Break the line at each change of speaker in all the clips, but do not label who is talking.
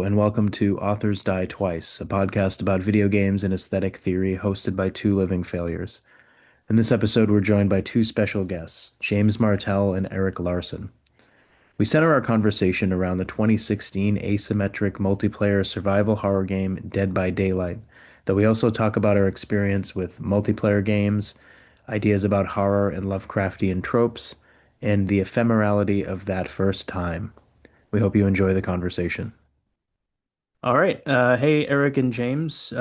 and welcome to Authors Die Twice, a podcast about video games and aesthetic theory hosted by two living failures. In this episode, we're joined by two special guests, James Martell and Erik Larsen. We center our conversation around the 2016 asymmetric multiplayer survival horror game Dead by Daylight, though we also talk about our experience with multiplayer games, ideas about horror and Lovecraftian tropes, and the ephemerality of that first time. We hope you enjoy the conversation. All right. Hey, Eric and James.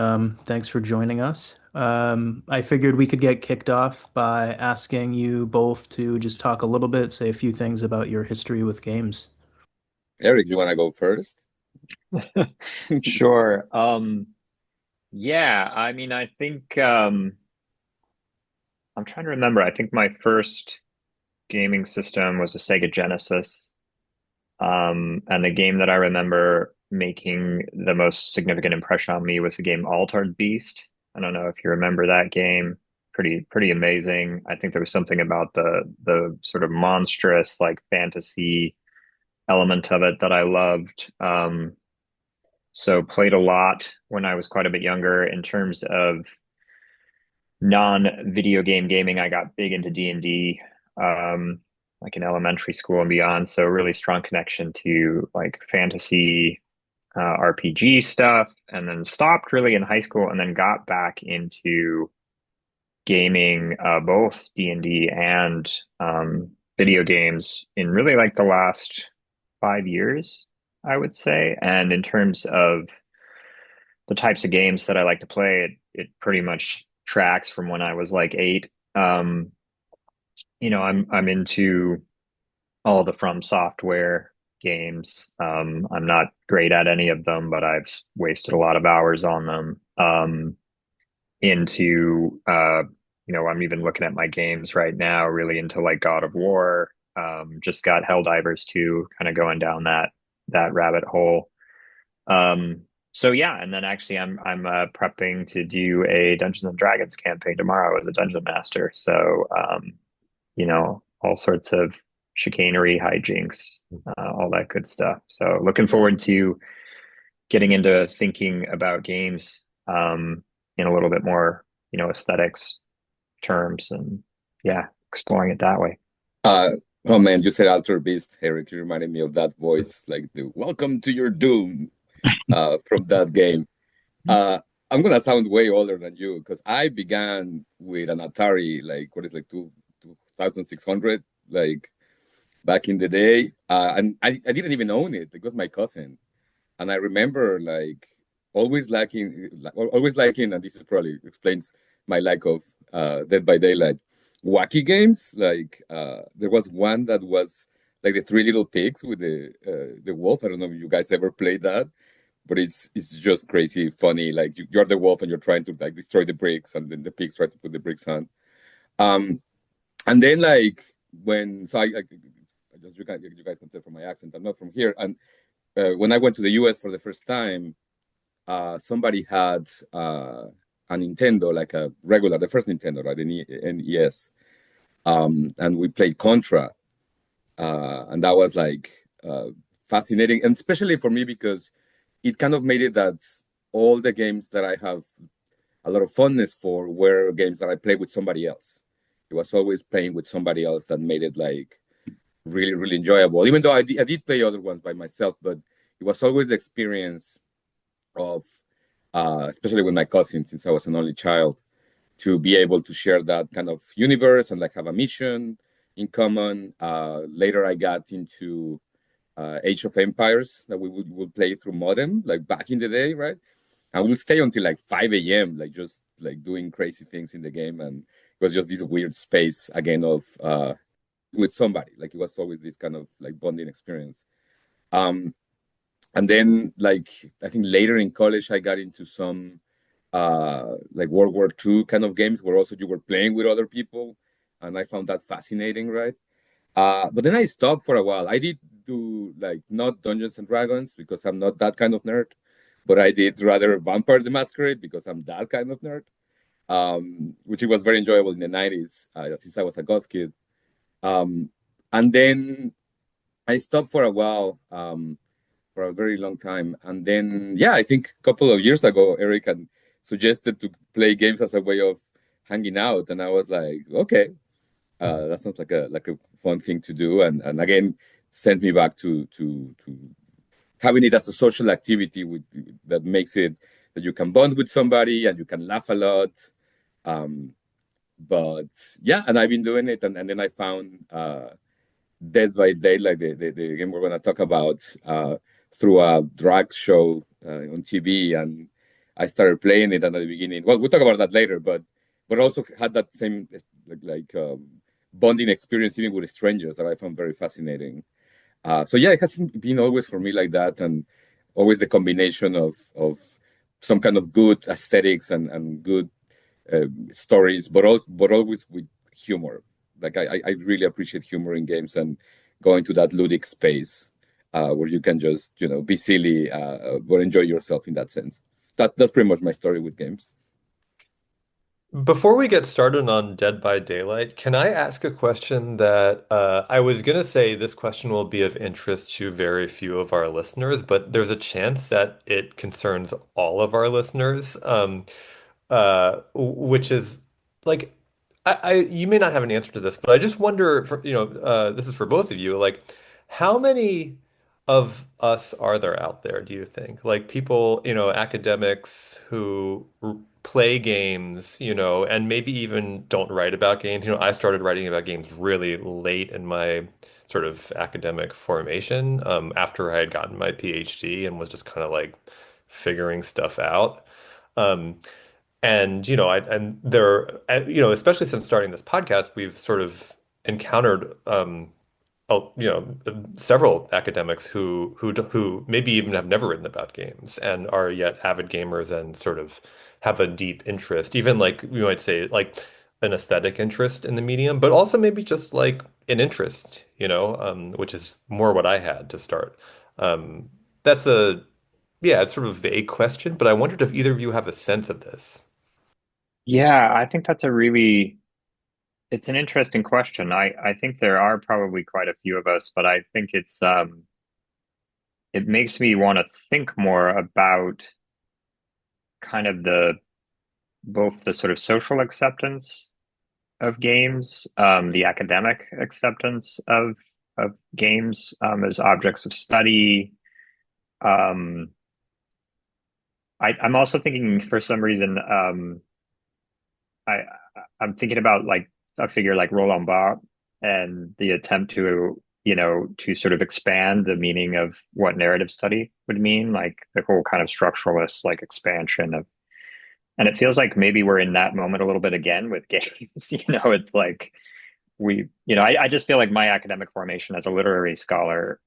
Thanks for joining us. I figured we could get kicked off by asking you both to just talk a little bit, say a few things about your history with games.
Erik, you want to go first?
Sure. Yeah, I mean, I think I'm trying to remember. I think my first gaming system was a Sega Genesis. And the game that I remember making the most significant impression on me was the game Altered Beast. I don't know if you remember that game. Pretty amazing. I think there was something about the sort of monstrous like fantasy element of it that I loved. So played a lot when I was quite a bit younger. In terms of non-video game gaming, I got big into D&D, like in elementary school and beyond. So really strong connection to like fantasy, RPG stuff, and then stopped really in high school and then got back into gaming, both D&D and video games in really like the last 5 years, I would say. And in terms of the types of games that I like to play, it pretty much tracks from when I was like 8. I'm into all the From Software games. I'm not great at any of them, but I've wasted a lot of hours on them. Into I'm even looking at my games right now, really into like God of War. Just got Helldivers 2, kind of going down that rabbit hole. So yeah, and then actually I'm prepping to do a Dungeons and Dragons campaign tomorrow as a dungeon master. So all sorts of chicanery, hijinks, all that good stuff. So looking forward to getting into thinking about games in a little bit more, aesthetics terms and yeah, exploring it that way.
Uh, oh man, you said Alter Beast, Erik. You reminded me of that voice, like the "Welcome to your doom" from that game. Uh, I'm gonna sound way older than you because I began with an Atari, like what is like 2600, like back in the day, and I didn't even own it. It was my cousin, and I remember like always liking, and this is probably explains my lack of Dead by Daylight wacky games. Like there was one that was like the Three Little Pigs with the wolf. I don't know if you guys ever played that, but it's just crazy funny. Like you're the wolf and you're trying to like destroy the bricks, and then the pigs try to put the bricks on. Um, and then like when so I you guys can tell from my accent, I'm not from here, and when I went to the US for the first time, somebody had a Nintendo, like a regular, the first Nintendo, right, the NES, and we played Contra, and that was like fascinating, and especially for me because it kind of made it that all the games that I have a lot of fondness for were games that I played with somebody else. It was always playing with somebody else that made it like really, really enjoyable. Even though I did play other ones by myself, but it was always the experience of, especially with my cousin, since I was an only child, to be able to share that kind of universe and like have a mission in common. Later, I got into Age of Empires that we would play through modem, like back in the day, right? And we'll stay until like 5 a.m., like just like doing crazy things in the game. And it was just this weird space again of with somebody. Like it was always this kind of like bonding experience. Um, and then like I think later in college I got into some like World War II kind of games where also you were playing with other people, and I found that fascinating, right? But then I stopped for a while. I did do like not Dungeons and Dragons because I'm not that kind of nerd, but I did rather Vampire the Masquerade because I'm that kind of nerd. Which it was very enjoyable in the 90s since I was a goth kid. Um, and then I stopped for a while. for a very long time. And then, yeah, I think a couple of years ago, Erik had suggested to play games as a way of hanging out, and I was like, okay, that sounds like a fun thing to do. And again, sent me back to having it as a social activity that makes it that you can bond with somebody and you can laugh a lot. Um, but yeah, and I've been doing it, and then I found Dead by Daylight, the game we're going to talk about, through a drag show on TV, and I started playing it. And at the beginning, well, we'll talk about that later, but also had that same bonding experience even with strangers that I found very fascinating. So yeah, it hasn't been always for me like that, and always the combination of some kind of good aesthetics and good stories, but always with humor. Like I really appreciate humor in games and going to that ludic space where you can just be silly but enjoy yourself in that sense. That's pretty much my story with games.
Before we get started on Dead by Daylight, can I ask a question that I was going to say this question will be of interest to very few of our listeners, but there's a chance that it concerns all of our listeners, which is like, you may not have an answer to this, but I just wonder, this is for both of you, like, how many of us are there out there, do you think? Like people, academics who play games, and maybe even don't write about games. I started writing about games really late in my sort of academic formation, after I had gotten my PhD and was just kind of like figuring stuff out. Um, and and there, especially since starting this podcast, we've sort of encountered several academics who maybe even have never written about games and are yet avid gamers and sort of have a deep interest, even like we might say like an aesthetic interest in the medium, but also maybe just like an interest, which is more what I had to start. Um, that's yeah, it's sort of a vague question, but I wondered if either of you have a sense of this.
Yeah, I think that's a really it's an interesting question. I think there are probably quite a few of us, but I think it makes me want to think more about kind of the both the sort of social acceptance of games, the academic acceptance of games as objects of study. Um, I'm also thinking for some reason, I I'm thinking about like a figure like Roland Barthes and the attempt to to sort of expand the meaning of what narrative study would mean, like the whole kind of structuralist like expansion of. And it feels like maybe we're in that moment a little bit again with games. It's like I just feel like my academic formation as a literary scholar,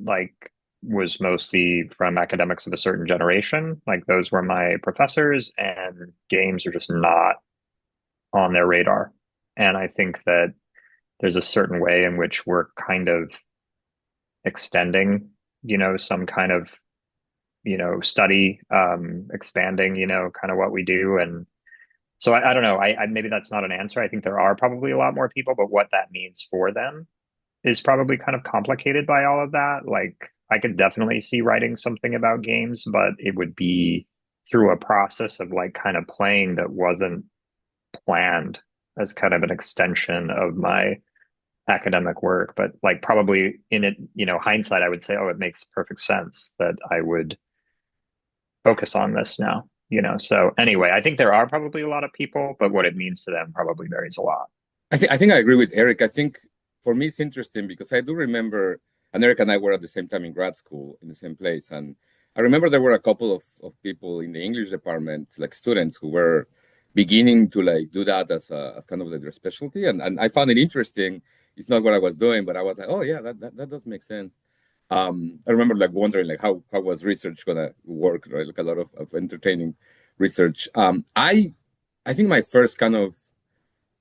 like, was mostly from academics of a certain generation. Like, those were my professors, and games are just not on their radar. And I think that there's a certain way in which we're kind of extending, some kind of, study, expanding, kind of what we do. And so I don't know. I maybe that's not an answer. I think there are probably a lot more people, but what that means for them is probably kind of complicated by all of that. Like, I could definitely see writing something about games, but it would be through a process of like kind of playing that wasn't planned as kind of an extension of my academic work. But like probably in it, hindsight, I would say, oh, it makes perfect sense that I would focus on this now. So anyway, I think there are probably a lot of people, but what it means to them probably varies a lot.
I think I agree with Erik. I think for me it's interesting because I do remember, and Erik and I were at the same time in grad school in the same place, and I remember there were a couple of people in the English department, like students, who were beginning to like do that as kind of like their specialty, and I found it interesting. It's not what I was doing, but I was like, oh yeah, that does make sense. I remember like wondering like how was research gonna work, right? Like a lot of entertaining research. I think my first kind of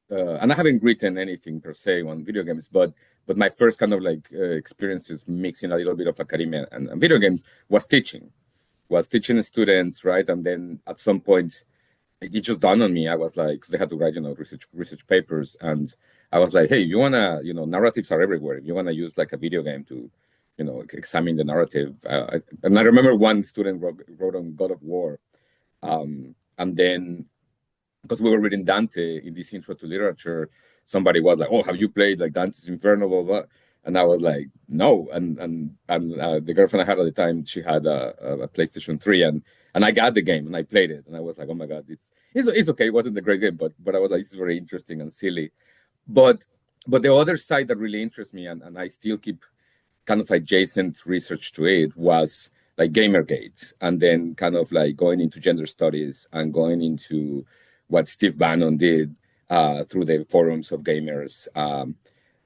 and I haven't written anything per se on video games, but my first kind of like experiences mixing a little bit of academia and video games was teaching students, right? And then at some point, it just dawned on me. I was like, 'cause they had to write, research papers, and I was like, hey, you wanna, narratives are everywhere. If you wanna use like a video game examine the narrative. And I remember one student wrote on God of War, and then because we were reading Dante in this intro to literature, somebody was like, "Oh, have you played like Dante's Inferno?" Blah blah. And I was like, "No." And the girlfriend I had at the time, she had a PlayStation 3, and I got the game and I played it, and I was like, "Oh my god, it's okay." It wasn't a great game, but I was like, "This is very interesting and silly." But the other side that really interests me, and I still keep kind of adjacent research to it, was like Gamergate, and then kind of like going into gender studies and going into what Steve Bannon did through the forums of gamers.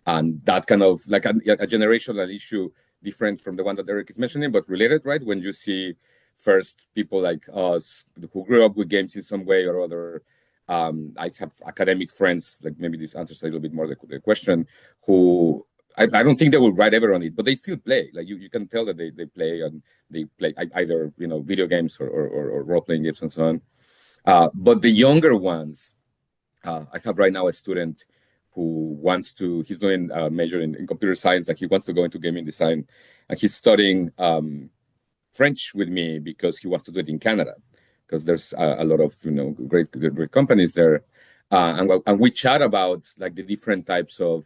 And that kind of like a generational issue different from the one that Erik is mentioning, but related, right? When you see first people like us who grew up with games in some way or other. I have academic friends, like maybe this answers a little bit more the question, who I don't think they will write ever on it, but they still play. Like you can tell that they play, and they play either video games or role playing games and so on. But the younger ones, I have right now a student who he's doing a major in computer science, and he wants to go into gaming design, and he's studying French with me because he wants to do it in Canada, because there's a lot of great companies there, and we chat about like the different types of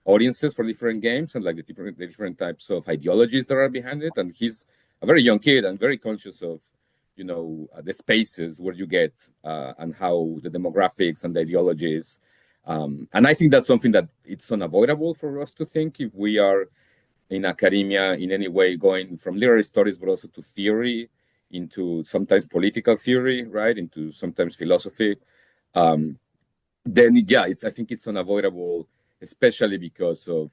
audiences for different games and like the different types of ideologies that are behind it. And he's a very young kid and very conscious of the spaces where you get and how the demographics and the ideologies. And I think that's something that it's unavoidable for us to think if we are in academia in any way going from literary studies, but also to theory, into sometimes political theory, right, into sometimes philosophy. Then yeah, I think it's unavoidable, especially because of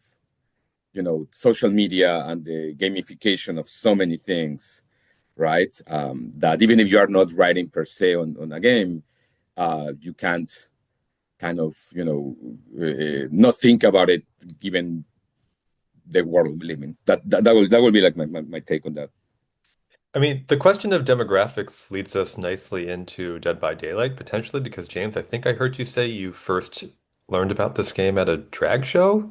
social media and the gamification of so many things, right? That even if you are not writing per se on a game, you can't kind of not think about it given the world we live in. That will be like my take on that.
I mean, the question of demographics leads us nicely into Dead by Daylight, potentially, because James, I think I heard you say you first learned about this game at a drag show.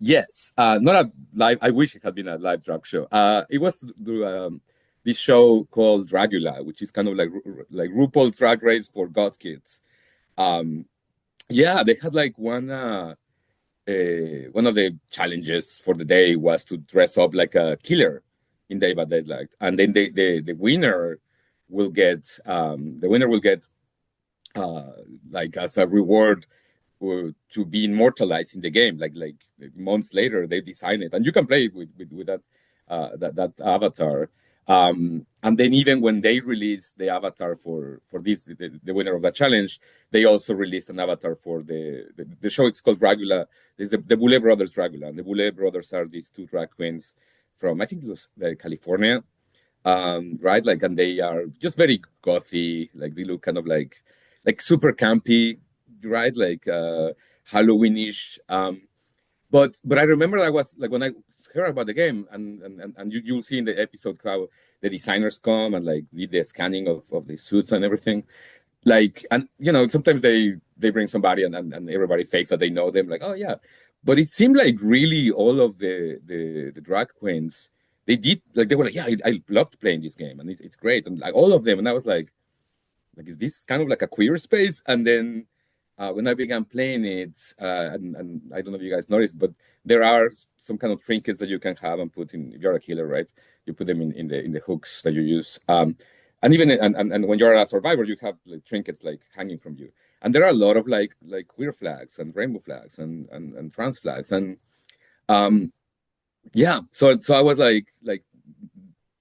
Yes, not a live. I wish it had been a live drag show. It was through this show called Dragula, which is kind of like RuPaul's Drag Race for goth kids. Um, yeah, they had like one of the challenges for the day was to dress up like a killer in Day by Daylight, and then the winner will get uh, like as a reward to be immortalized in the game. Like months later, they design it, and you can play it with that avatar. And then even when they release the avatar for this the winner of that challenge, they also released an avatar for the show. It's called Dragula. There's the Boulet Brothers Dragula, and the Boulet Brothers are these two drag queens from I think it was California, right? Like, and they are just very gothy. Like they look kind of like super campy, right? Like Halloweenish. But I remember I was like when I heard about the game, and you'll see in the episode how the designers come and like did the scanning of the suits and everything. Like, and sometimes they bring somebody and everybody fakes that they know them, like, oh yeah. But it seemed like really all of the drag queens, they were like, yeah, I loved playing this game and it's great, and like all of them. And I was like, is this kind of like a queer space? And then when I began playing it, and I don't know if you guys noticed, but there are some kind of trinkets that you can have and put in. If you're a killer, right? You put them in the hooks that you use. And even and when you're a survivor, you have like trinkets like hanging from you. And there are a lot of like queer flags and rainbow flags and trans flags. And yeah, so I was like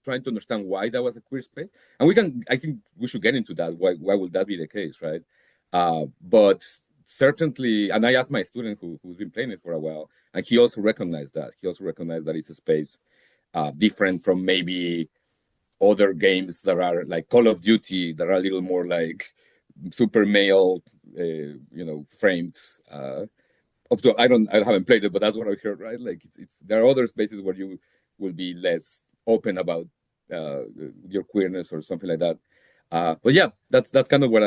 trying to understand why that was a queer space. And I think we should get into that. Why would that be the case, right? But certainly, and I asked my student who's been playing it for a while, and he also recognized that. He also recognized that it's a space different from maybe other games that are like Call of Duty, that are a little more like super male, framed. Up to I haven't played it, but that's what I heard, right? Like it's there are other spaces where you will be less open about uh, your queerness or something like that. But yeah, that's kind of what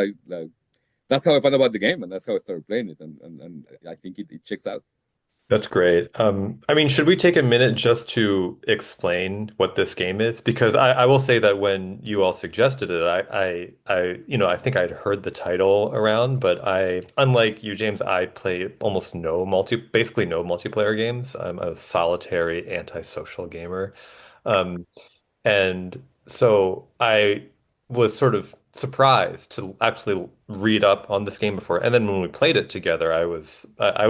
that's how I found about the game, and that's how I started playing it, and I think it checks out.
That's great. I mean, should we take a minute just to explain what this game is? Because I will say that when you all suggested it, I think I'd heard the title around, but unlike you, James, I play almost basically no multiplayer games. I'm a solitary antisocial gamer. Um, and so I was sort of surprised to actually read up on this game before. And then when we played it together,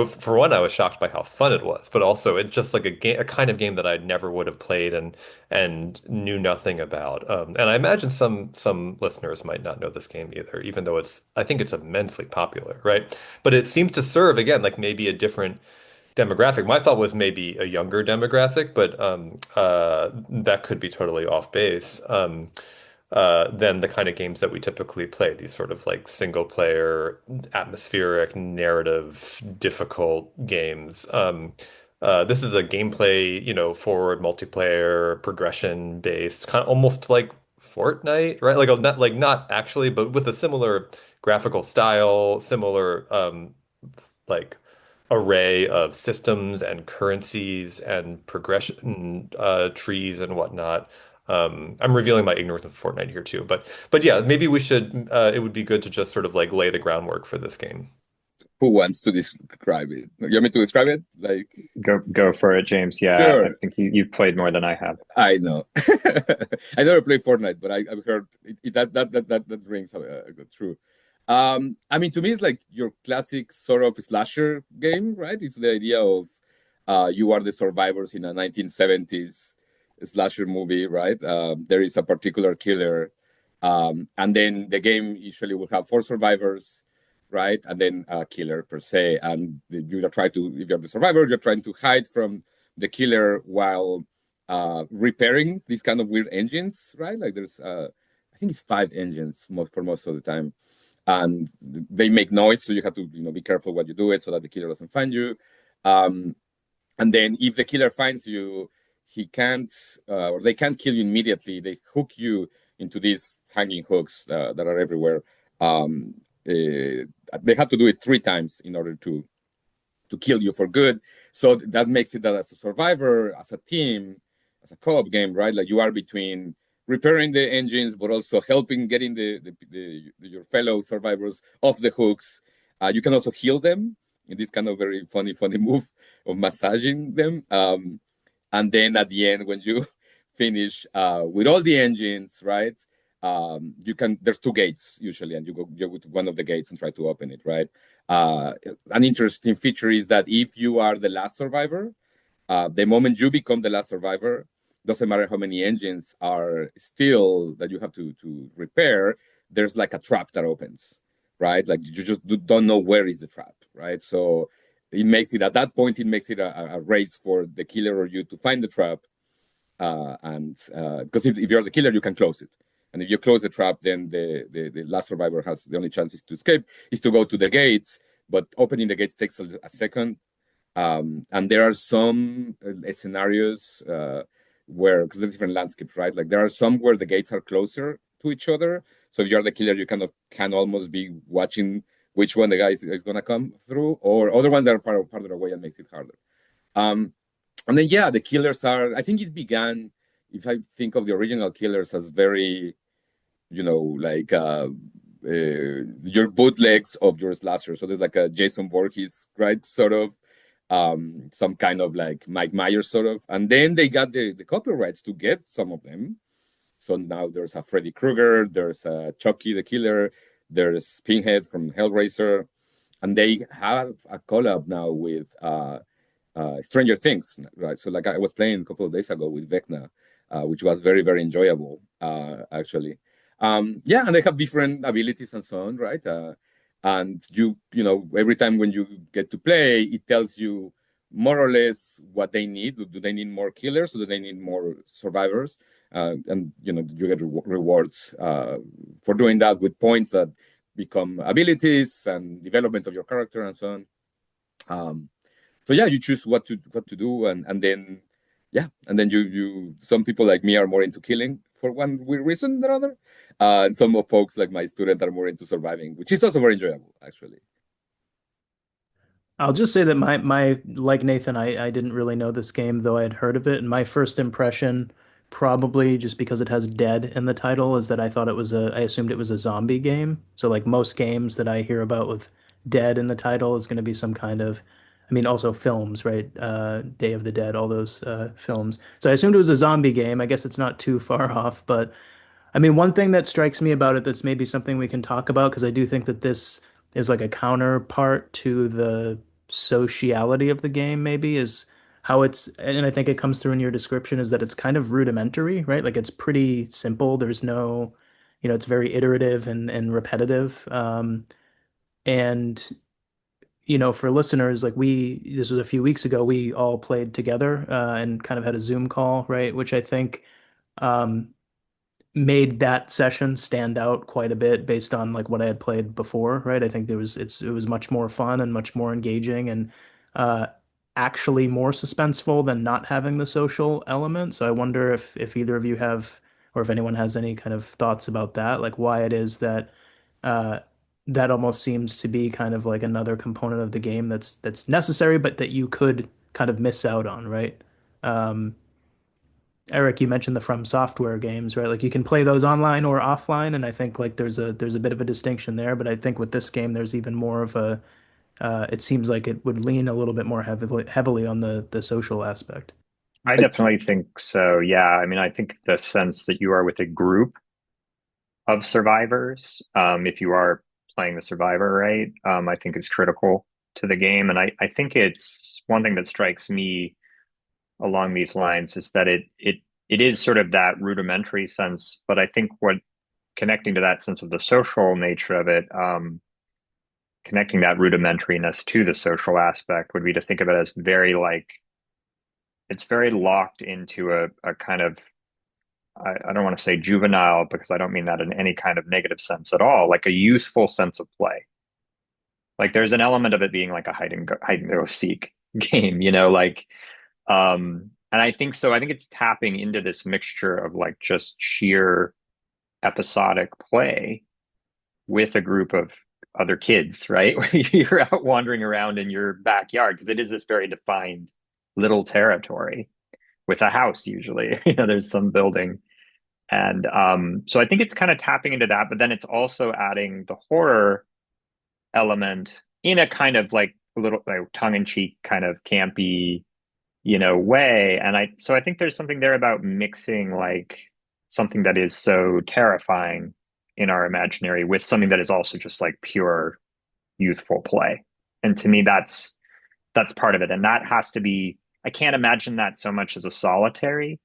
for one, I was shocked by how fun it was, but also it's just like a kind of game that I never would have played and knew nothing about. And I imagine some listeners might not know this game either, even though I think it's immensely popular, right? But it seems to serve again like maybe a different demographic. My thought was maybe a younger demographic, but that could be totally off base. Than the kind of games that we typically play, these sort of like single player, atmospheric, narrative, difficult games. This is a gameplay, forward multiplayer, progression based, kind of almost like Fortnite, right? Not actually, but with a similar graphical style, similar like array of systems and currencies and progression trees and whatnot. I'm revealing my ignorance of Fortnite here too, but yeah, maybe we should. It would be good to just sort of like lay the groundwork for this game.
Who wants to describe it? You want me to describe it? Like,
Go for it, James. Yeah, I
sure.
think you've played more than I have.
I know. I never played Fortnite, but I've heard that rings true. I mean, to me, it's like your classic sort of slasher game, right? It's the idea of you are the survivors in a 1970s slasher movie, right? There is a particular killer, and then the game usually will have four survivors, right? And then a killer per se, and you are trying to, if you're the survivor, you're trying to hide from the killer while repairing these kind of weird engines, right? Like there's, I think it's five engines for most of the time, and they make noise, so you have to, be careful what you do it so that the killer doesn't find you. Um, and then if the killer finds you, he can't, or they can't kill you immediately. They hook you into these hanging hooks that are everywhere. They have to do it three times in order to kill you for good. So that makes it that as a survivor, as a team, as a co-op game, right? Like you are between repairing the engines, but also helping getting your fellow survivors off the hooks. You can also heal them in this kind of very funny move of massaging them. And then at the end, when you finish with all the engines, right? You can. There's two gates usually, and you go to one of the gates and try to open it, right? Uh, an interesting feature is that if you are the last survivor, the moment you become the last survivor, doesn't matter how many engines are still that you have to repair, there's like a trap that opens, right? Like you just don't know where is the trap, right? So it makes it, at that point, it makes it a race for the killer or you to find the trap. And because if you're the killer, you can close it. And if you close the trap, then the last survivor has the only chances to escape is to go to the gates. But opening the gates takes a second. And there are some scenarios where, because there's different landscapes, right? Like there are some where the gates are closer to each other. So if you're the killer, you kind of can almost be watching which one the guy is going to come through, or other ones that are farther away and makes it harder. Um, and then, yeah, the killers are, I think it began, if I think of the original killers as very, like your bootlegs of your slasher. So there's like a Jason Voorhees, right? Sort of some kind of like Mike Myers sort of. And then they got the copyrights to get some of them. So now there's a Freddy Krueger, there's a Chucky the Killer, there's Pinhead from Hellraiser, and they have a collab now with Stranger Things, right? So like I was playing a couple of days ago with Vecna, which was very, very enjoyable, actually. Yeah, and they have different abilities and so on, right? And every time when you get to play, it tells you more or less what they need. Do they need more killers? Or do they need more survivors? And you get rewards for doing that with points that become abilities and development of your character and so on. So yeah, you choose what to do, and then yeah, and then you some people like me are more into killing for one reason or other, and some of folks like my student are more into surviving, which is also very enjoyable actually.
I'll just say that my like Nathan, I didn't really know this game, though I had heard of it. And my first impression, probably just because it has dead in the title, is that I assumed it was a zombie game. So like most games that I hear about with dead in the title is going to be some kind of, I mean, also films, right? Day of the Dead, all those films. So I assumed it was a zombie game. I guess it's not too far off, but I mean, one thing that strikes me about it that's maybe something we can talk about, because I do think that this is like a counterpart to the sociality of the game, maybe, is how and I think it comes through in your description, is that it's kind of rudimentary, right? Like it's pretty simple. There's no, it's very iterative and repetitive. And, for listeners, like this was a few weeks ago, we all played together and kind of had a Zoom call, right? Which I think, um, made that session stand out quite a bit based on like what I had played before, right? I think it was much more fun and much more engaging and uh actually more suspenseful than not having the social element. So I wonder if either of you have or if anyone has any kind of thoughts about that, like why it is that uh that almost seems to be kind of like another component of the game that's necessary, but that you could kind of miss out on, right? Um Erik, you mentioned the From Software games, right? Like you can play those online or offline, and I think like there's a bit of a distinction there. But I think with this game, there's even more of a. It seems like it would lean a little bit more heavily on the social aspect.
I definitely think so. Yeah. I mean, I think the sense that you are with a group of survivors, if you are playing the survivor, right, I think is critical to the game. And I think it's one thing that strikes me along these lines is that it is sort of that rudimentary sense, but I think what connecting to that sense of the social nature of it, connecting that rudimentariness to the social aspect would be to think of it as very like it's very locked into a kind of I don't want to say juvenile because I don't mean that in any kind of negative sense at all, like a youthful sense of play. Like there's an element of it being like a hide and go seek game, like and I think so. I think it's tapping into this mixture of like just sheer episodic play with a group of other kids, right? Where you're out wandering around in your backyard because it is this very defined little territory with a house usually. There's some building. And so I think it's kind of tapping into that, but then it's also adding the horror element in a kind of like a little like tongue-in-cheek kind of campy, way. And I think there's something there about mixing like something that is so terrifying in our imaginary with something that is also just like pure youthful play. And to me, that's part of it. And that has to be, I can't imagine that so much as a solitary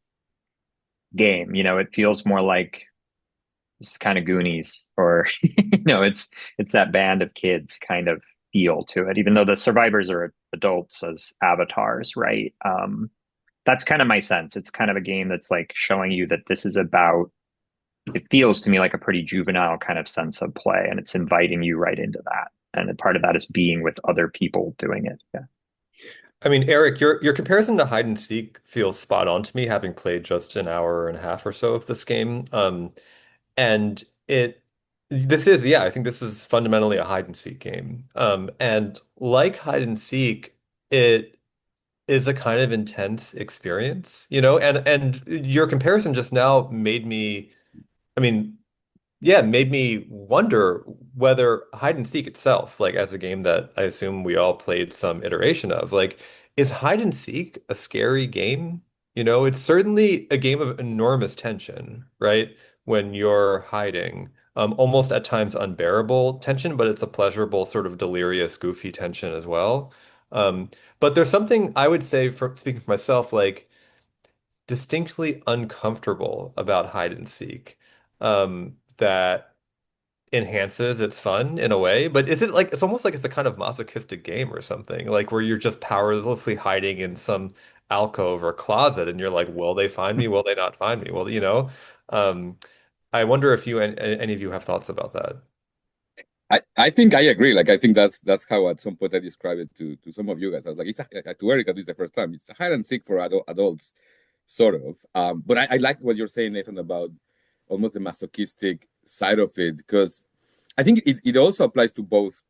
game. It feels more like it's kind of Goonies or, it's that band of kids kind of feel to it, even though the survivors are adults as avatars, right? That's kind of my sense. It's kind of a game that's like showing you that this is about, it feels to me like a pretty juvenile kind of sense of play, and it's inviting you right into that. And part of that is being with other people doing it. Yeah.
I mean, Erik, your comparison to hide and seek feels spot on to me, having played just an hour and a half or so of this game. And this is, yeah, I think this is fundamentally a hide and seek game. And like hide and seek, it is a kind of intense experience, and your comparison just now made me, I mean, yeah, made me wonder whether hide and seek itself, like as a game that I assume we all played some iteration of, like, is hide and seek a scary game? It's certainly a game of enormous tension, right? When you're hiding, almost at times unbearable tension, but it's a pleasurable, sort of delirious, goofy tension as well. Um, but there's something I would say, for speaking for myself, like distinctly uncomfortable about hide and seek, that enhances its fun in a way. But is it like it's almost like it's a kind of masochistic game or something, like where you're just powerlessly hiding in some alcove or closet and you're like, will they find me? Will they not find me? Well, um, I wonder if any of you have thoughts about that.
I think I agree. Like I think that's how at some point I described it to some of you guys. I was like, to Eric, at least the first time, it's a hide and seek for adults, sort of. But I like what you're saying, Nathan, about almost the masochistic side of it, because I think it also applies to both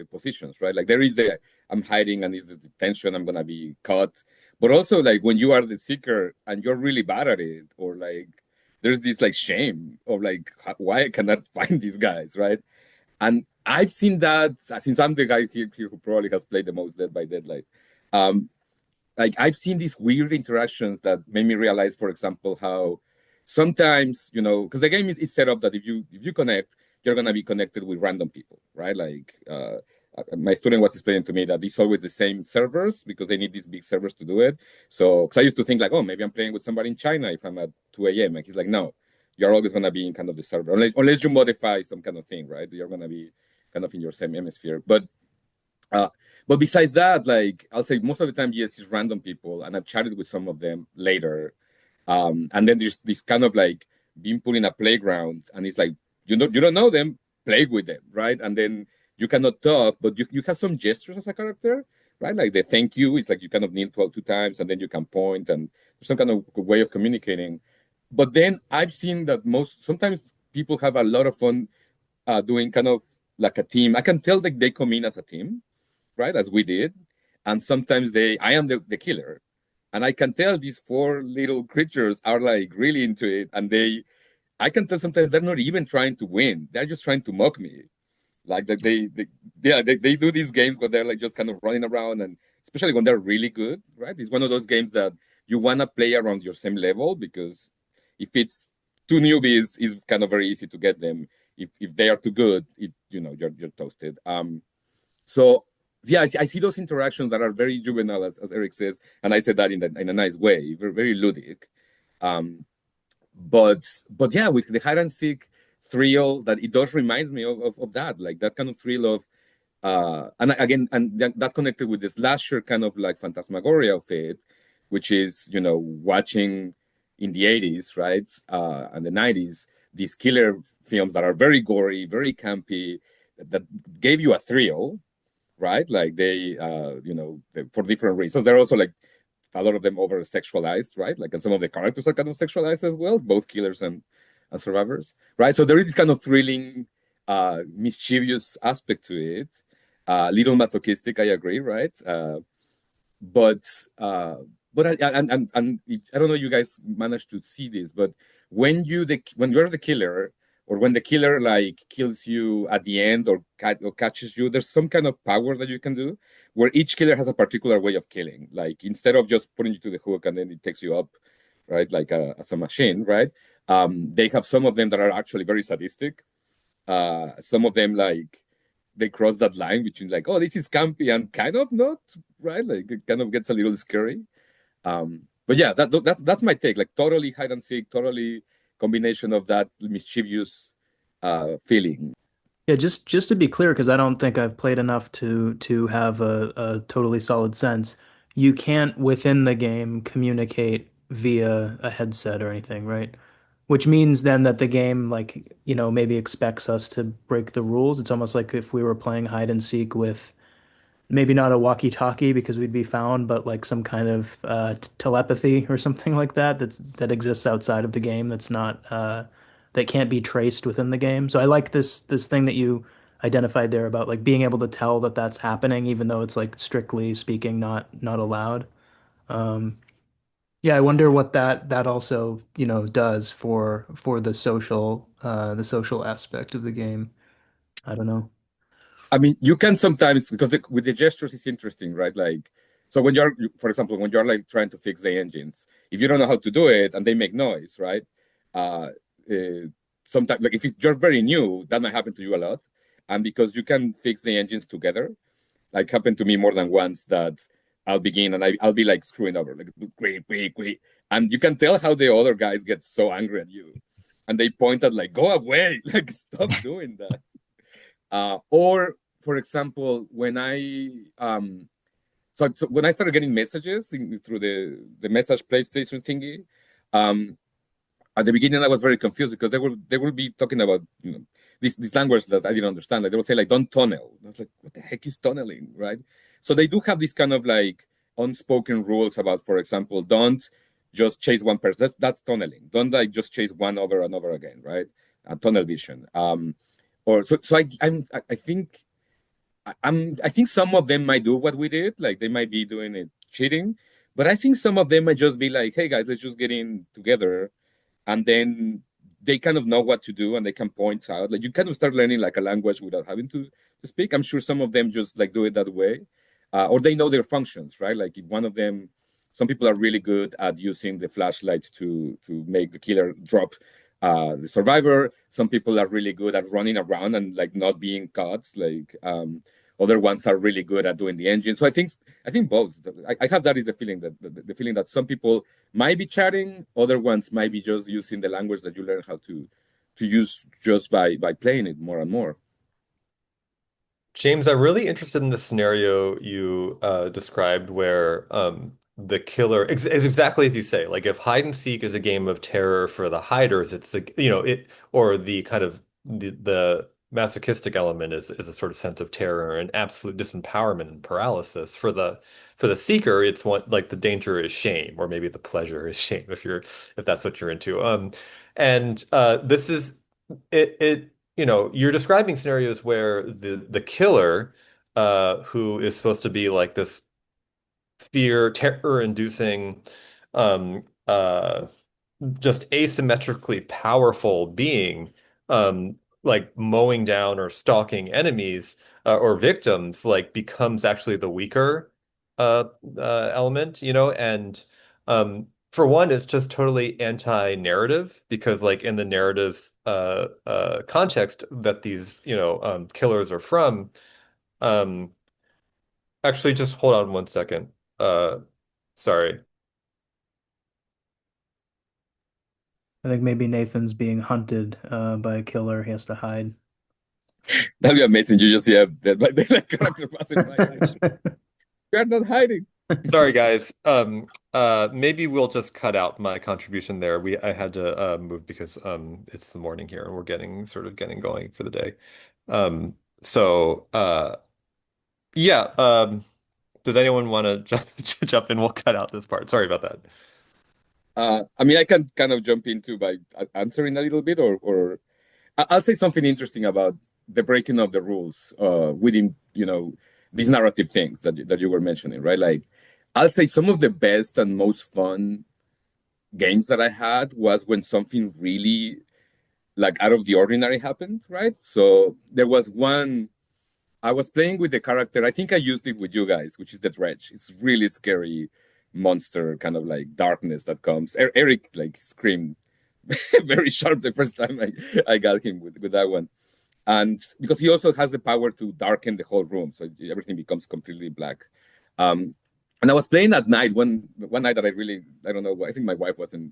positions, right? Like there is the I'm hiding and is the tension, I'm gonna be caught. But also like when you are the seeker and you're really bad at it, or like there's this like shame of like why I cannot find these guys, right? And I've seen that since I'm the guy here who probably has played the most Dead by Daylight. Um, like I've seen these weird interactions that made me realize, for example, how sometimes, because the game is set up that if you connect, you're gonna be connected with random people, right? Like my student was explaining to me that it's always the same servers because they need these big servers to do it. So, because I used to think like, oh, maybe I'm playing with somebody in China if I'm at 2 a.m. And he's like, no, you're always gonna be in kind of the server unless you modify some kind of thing, right? You're gonna be kind of in your same hemisphere, uh, but besides that, like I'll say most of the time, yes, it's random people, and I've chatted with some of them later. And then there's this kind of like being put in a playground, and it's like you don't know them, play with them, right? And then you cannot talk, but you have some gestures as a character, right? Like the thank you is like you kind of kneel 2 times, and then you can point, and there's some kind of way of communicating. But then I've seen that sometimes people have a lot of fun doing kind of like a team. I can tell that they come in as a team, right? As we did. And sometimes I am the killer. And I can tell these four little creatures are like really into it. And I can tell sometimes they're not even trying to win. They're just trying to mock me. Like that they do these games where they're like just kind of running around, and especially when they're really good, right? It's one of those games that you want to play around your same level, because if it's two newbies, it's kind of very easy to get them. If they are too good, you're toasted. So yeah, I see those interactions that are very juvenile, as Erik says, and I said that in a nice way, very, very ludic. Um, but yeah, with the hide and seek thrill, that it does remind me of that, like that kind of thrill of and again, and that connected with this slasher kind of like phantasmagoria of it, which is watching in the 80s, right, and the 90s, these killer films that are very gory, very campy, that gave you a thrill, right? Like for different reasons. They're also like a lot of them over sexualized, right? Like, and some of the characters are kind of sexualized as well, both killers and survivors, right? So there is this kind of thrilling, mischievous aspect to it. Little masochistic, I agree, right? But but I don't know, you guys managed to see this, but when you're the killer, or when the killer like kills you at the end, or catches you, there's some kind of power that you can do, where each killer has a particular way of killing. Like instead of just putting you to the hook and then it takes you up, right, like as a machine, right? They have some of them that are actually very sadistic. Some of them like they cross that line between like, oh, this is campy and kind of not, right? Like it kind of gets a little scary. But yeah, that's my take. Like totally hide and seek, totally combination of that mischievous feeling.
Yeah, just to be clear, because I don't think I've played enough to have a totally solid sense. You can't within the game communicate via a headset or anything, right? Which means then that the game, like, maybe expects us to break the rules. It's almost like if we were playing hide and seek with maybe not a walkie-talkie because we'd be found, but like some kind of telepathy or something like that exists outside of the game that's not that can't be traced within the game. So I like this thing that you identified there about like being able to tell that that's happening, even though it's like strictly speaking not allowed. Um, yeah, I wonder what that also does for the social aspect of the game. I don't know.
I mean, you can sometimes, because with the gestures, it's interesting, right? Like, so for example, when you're like trying to fix the engines, if you don't know how to do it and they make noise, right? Uh, uh Sometimes, like if you're very new, that might happen to you a lot. And because you can fix the engines together, like happened to me more than once, that I'll begin and I'll be like screwing over, like quick, and you can tell how the other guys get so angry at you, and they point at like, go away, like stop doing that. Or for example, when so when I started getting messages through the message PlayStation thingy, um, at the beginning I was very confused because they will be talking about this language that I didn't understand. Like they would say like don't tunnel. I was like, what the heck is tunneling, right? So they do have this kind of like unspoken rules about, for example, don't just chase one person. That's tunneling. Don't like just chase one over and over again, right? Tunnel vision. Or so I think I think some of them might do what we did, like they might be doing it cheating, but I think some of them might just be like, hey guys, let's just get in together, and then they kind of know what to do and they can point out. Like you kind of start learning like a language without having to speak. I'm sure some of them just like do it that way, or they know their functions, right? Like if one of them, some people are really good at using the flashlight to make the killer drop the survivor. Some people are really good at running around and like not being caught. Like other ones are really good at doing the engine. So I think both. I have that is the feeling that the feeling that some people might be chatting, other ones might be just using the language that you learn how to use just by playing it more and more.
James, I'm really interested in the scenario you described where the killer is exactly as you say. Like if hide and seek is a game of terror for the hiders, it's like, it or the kind of the masochistic element is a sort of sense of terror and absolute disempowerment and paralysis. For the seeker, it's one like the danger is shame, or maybe the pleasure is shame if that's what you're into. And this is it you're describing scenarios where the killer, who is supposed to be like this terror-inducing, um, uh, just asymmetrically powerful being, like mowing down or stalking enemies, or victims, like becomes actually the weaker element, and for one, it's just totally anti-narrative because, like, in the narrative context that these, killers are from, um, actually, just hold on one second. Uh, sorry.
I think maybe Nathan's being hunted by a killer. He has to hide.
That'd be amazing. You just see that by the character passing by. Like, we are not hiding.
Sorry, guys. Maybe we'll just cut out my contribution there. I had to move because it's the morning here and we're getting going for the day. So yeah. Does anyone want to jump in? We'll cut out this part. Sorry about that.
I mean, I can kind of jump into by answering a little bit, or I'll say something interesting about the breaking of the rules within, these narrative things that you were mentioning, right? Like, I'll say some of the best and most fun games that I had was when something really like out of the ordinary happened, right? So there was one I was playing with the character. I think I used it with you guys, which is the dredge. It's really scary monster, kind of like darkness that comes. Erik like screamed very sharp the first time I got him with that one. And because he also has the power to darken the whole room, so everything becomes completely black. Um, and I was playing at night one night that I don't know, I think my wife was in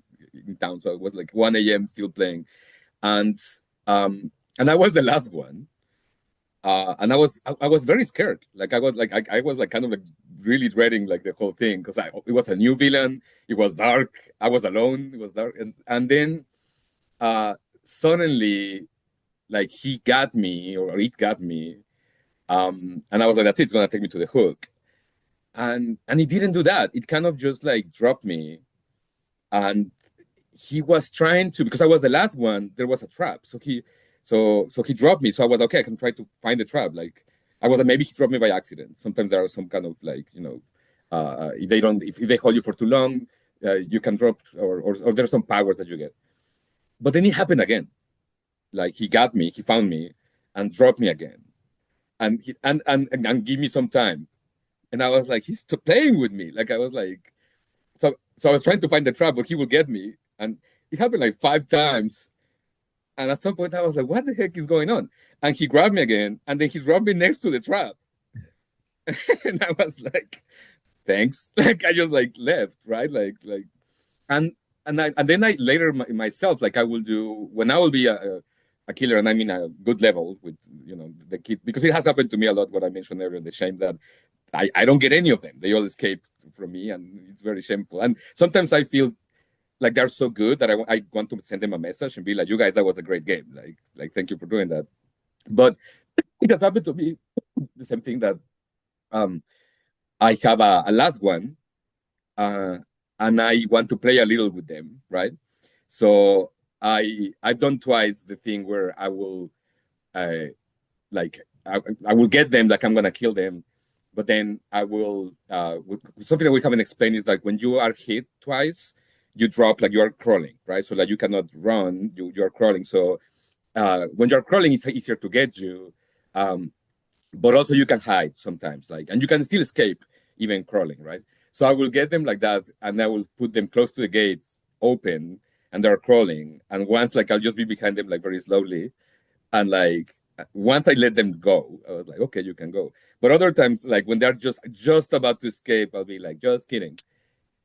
town, so it was like 1 a.m. still playing. And and I was the last one. And I was very scared. Like I was like kind of like really dreading like the whole thing because it was a new villain. It was dark. I was alone. It was dark, and then suddenly like he got me or it got me. And I was like, that's it. It's gonna take me to the hook. And it didn't do that. It kind of just like dropped me. And he was trying to because I was the last one. There was a trap, so he dropped me. So I was okay. I can try to find the trap. Like I was like, maybe he dropped me by accident. Sometimes there are some kind of like if they don't if they hold you for too long, you can drop or there's some powers that you get. But then it happened again. Like he got me, he found me, and dropped me again, and and give me some time. And I was like, he's playing with me. Like I was like, so I was trying to find the trap, but he will get me. And it happened like 5 times. And at some point, I was like, what the heck is going on? And he grabbed me again, and then he dropped me next to the trap. And I was like, thanks. Like I just like left, right? And and then I later myself, like I will do when I will be a killer, and I mean a good level with the kid because it has happened to me a lot. What I mentioned earlier, the shame that I don't get any of them. They all escape from me, and it's very shameful. And sometimes I feel like they're so good that I want to send them a message and be like, "You guys, that was a great game. Like thank you for doing that." But it has happened to me the same thing that um I have a last one, uh, and I want to play a little with them, right? So I've done twice the thing where I will uh, like I will get them, like I'm gonna kill them, but then I will. Something that we haven't explained is like when you are hit twice, you drop like you are crawling, right? So like you cannot run, you are crawling. So when you're crawling, it's easier to get you, um, but also you can hide sometimes, like, and you can still escape even crawling, right? So I will get them like that, and I will put them close to the gate, open, and they're crawling. And once, like, I'll just be behind them, like very slowly, and like once I let them go, I was like, okay, you can go. But other times, like when they're just about to escape, I'll be like, just kidding,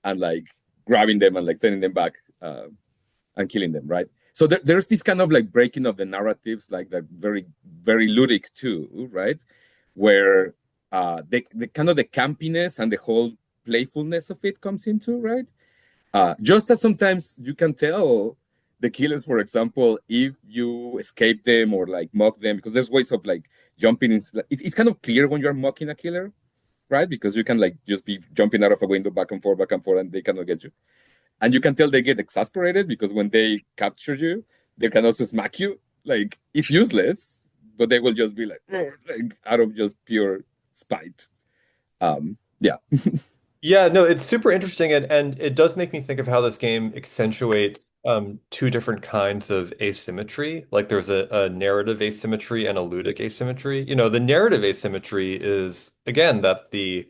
and like grabbing them and like sending them back and killing them, right? So there's this kind of like breaking of the narratives, like that very ludic too, right? Where the kind of the campiness and the whole playfulness of it comes into, right? Just as sometimes you can tell the killers, for example, if you escape them or like mock them, because there's ways of like jumping in. It's kind of clear when you're mocking a killer, right? Because you can like just be jumping out of a window back and forth, and they cannot get you. And you can tell they get exasperated because when they capture you, they can also smack you. Like it's useless, but they will just be like out of just pure spite. Yeah.
Yeah, no, it's super interesting and it does make me think of how this game accentuates two different kinds of asymmetry. Like there's a narrative asymmetry and a ludic asymmetry. You know, the narrative asymmetry is again that the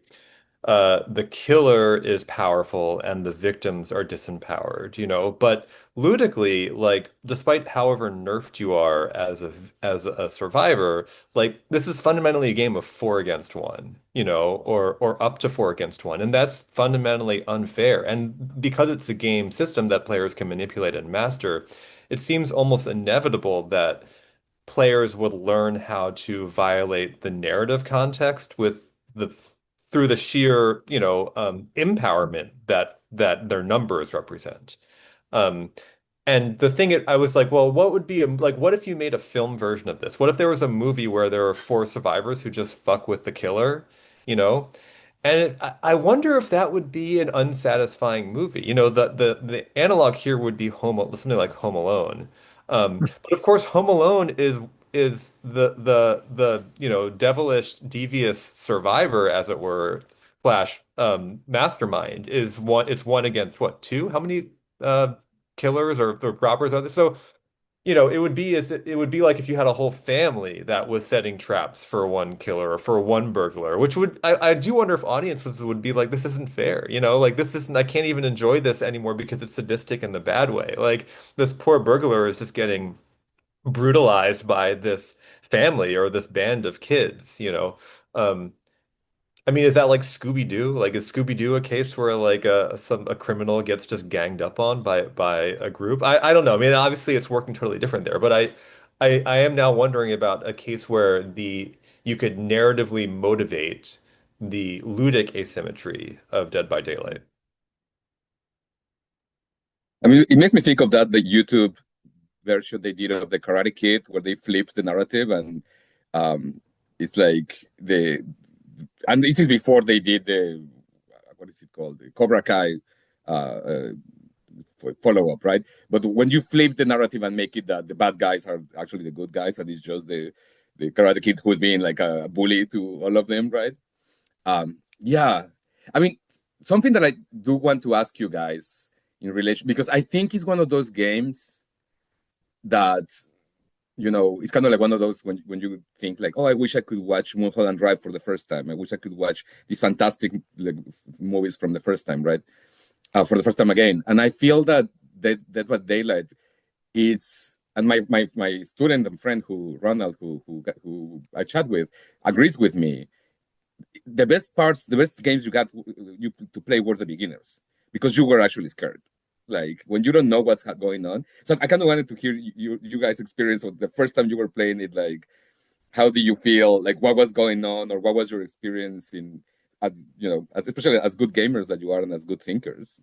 killer is powerful and the victims are disempowered, you know. But ludically, like, despite however nerfed you are as a survivor, like this is fundamentally a game of four against one, you know, or up to four against one, and that's fundamentally unfair. And because it's a game system that players can manipulate and master, it seems almost inevitable that players would learn how to violate the narrative context with the through the sheer, you know, empowerment that their numbers represent. Um, and the thing I was like, well, what would be like, what if you made a film version of this? What if there was a movie where there are four survivors who just fuck with the killer, you know? And I wonder if that would be an unsatisfying movie. You know, the analog here would be something like Home Alone. But of course, Home Alone is the you know devilish, devious survivor, as it were, slash mastermind is one. It's one against what, two? How many killers or robbers are there? So you know, it would be like if you had a whole family that was setting traps for one killer or for one burglar, which would I do wonder if audiences would be like, this isn't fair, you know, like this isn't I can't even enjoy this anymore because it's sadistic in the bad way. Like this poor burglar is just getting brutalized by this family or this band of kids, you know. Um, I mean, is that like Scooby-Doo? Like, is Scooby-Doo a case where like a criminal gets just ganged up on by a group? I don't know. I mean, obviously it's working totally different there, but I am now wondering about a case where the you could narratively motivate the ludic asymmetry of Dead by Daylight.
I mean, it makes me think of that the YouTube version they did of the Karate Kid, where they flipped the narrative, and um, it's like and this is before they did the what is it called, the Cobra Kai uh, uh, follow up, right? But when you flip the narrative and make it that the bad guys are actually the good guys, and it's just the Karate Kid who's being like a bully to all of them, right? Yeah, I mean, something that I do want to ask you guys in relation, because I think it's one of those games that it's kind of like one of those when you think like, oh, I wish I could watch Mulholland Drive for the first time. I wish I could watch these fantastic like, movies from the first time, right? For the first time again. And I feel that what Daylight is, and my student and friend Ronald, who I chat with, agrees with me. The best games you got you to play were the beginners because you were actually scared. Like when you don't know what's going on. So I kind of wanted to hear you guys' experience of the first time you were playing it. Like, how do you feel? Like, what was going on, or what was your experience in, as especially as good gamers that you are and as good thinkers.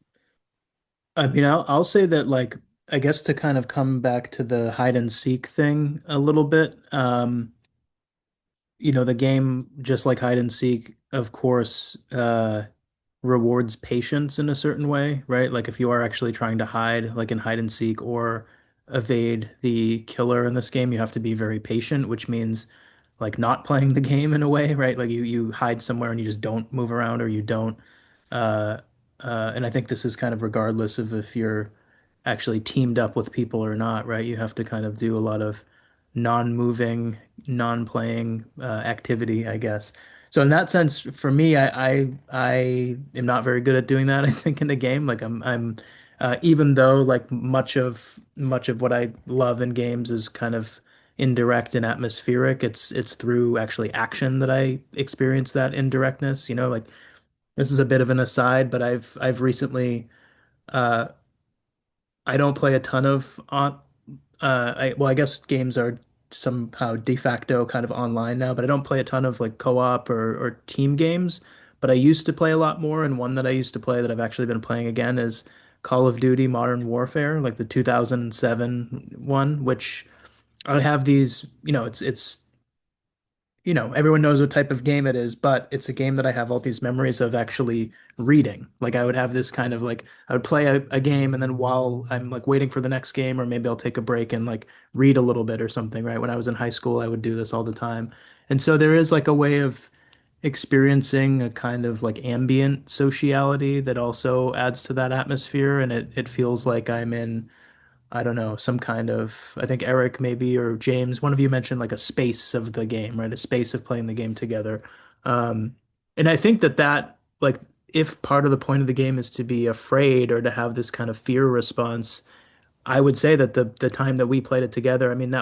I mean, I'll say that like I guess to kind of come back to the hide and seek thing a little bit. The game, just like hide and seek, of course, rewards patience in a certain way, right? Like if you are actually trying to hide, like in hide and seek or evade the killer in this game, you have to be very patient, which means like not playing the game in a way, right? Like you hide somewhere and you just don't move around or you don't uh and I think this is kind of regardless of if you're actually teamed up with people or not, right? You have to kind of do a lot of non-moving, non-playing activity, I guess. So in that sense, for me, I am not very good at doing that, I think, in the game. Like I'm even though like much of what I love in games is kind of indirect and atmospheric, it's through actually action that I experience that indirectness, you know, like this is a bit of an aside, but I've recently uh I don't play a ton of on well, I guess games are somehow de facto kind of online now, but I don't play a ton of like co-op or team games. But I used to play a lot more, and one that I used to play that I've actually been playing again is Call of Duty Modern Warfare, like the 2007 one, which I have these, everyone knows what type of game it is, but it's a game that I have all these memories of actually reading. Like I would have this kind of like I would play a game and then while I'm like waiting for the next game, or maybe I'll take a break and like read a little bit or something, right? When I was in high school, I would do this all the time. And so there is like a way of experiencing a kind of like ambient sociality that also adds to that atmosphere, and it feels like I'm in I don't know, some kind of, I think Eric maybe or James, one of you mentioned like a space of the game, right? A space of playing the game together. Um, and I think that like, if part of the point of the game is to be afraid or to have this kind of fear response, I would say that the time that we played it together, I mean,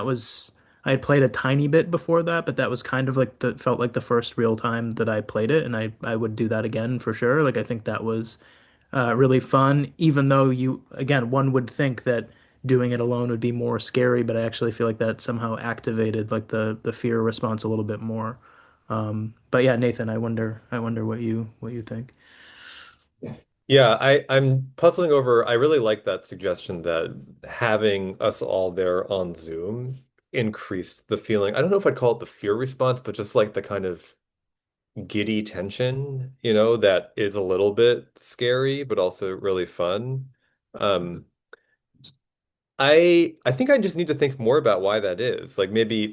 I had played a tiny bit before that, but that was kind of like felt like the first real time that I played it, and I would do that again for sure. Like, I think that was really fun, even though again, one would think that doing it alone would be more scary, but I actually feel like that somehow activated like the fear response a little bit more. But yeah, Nathan, I wonder what you think.
Yeah, I'm puzzling over. I really like that suggestion that having us all there on Zoom increased the feeling. I don't know if I'd call it the fear response, but just like the kind of giddy tension, that is a little bit scary, but also really fun. Um, I think I just need to think more about why that is. Like maybe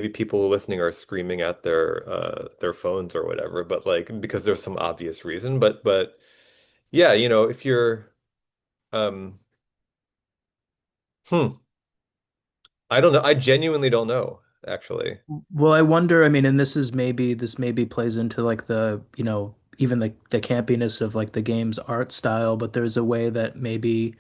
people listening are screaming at their phones or whatever, but like because there's some obvious reason. But yeah, if you're um hmm, I don't know. I genuinely don't know, actually.
Well, I wonder, I mean, and this maybe plays into like even the campiness of like the game's art style, but there's a way that maybe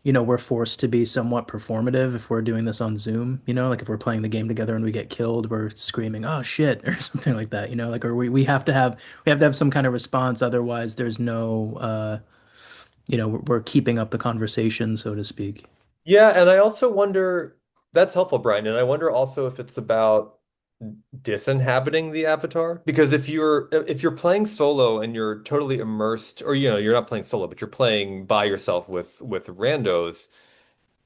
we're forced to be somewhat performative if we're doing this on Zoom, like if we're playing the game together and we get killed, we're screaming, "Oh shit," or something like that, like or we have to have some kind of response, otherwise there's no we're keeping up the conversation, so to speak.
Yeah, and I also wonder, that's helpful, Brian, and I wonder also if it's about disinhabiting the avatar, because if you're playing solo and you're totally immersed, or you're not playing solo but you're playing by yourself with randos,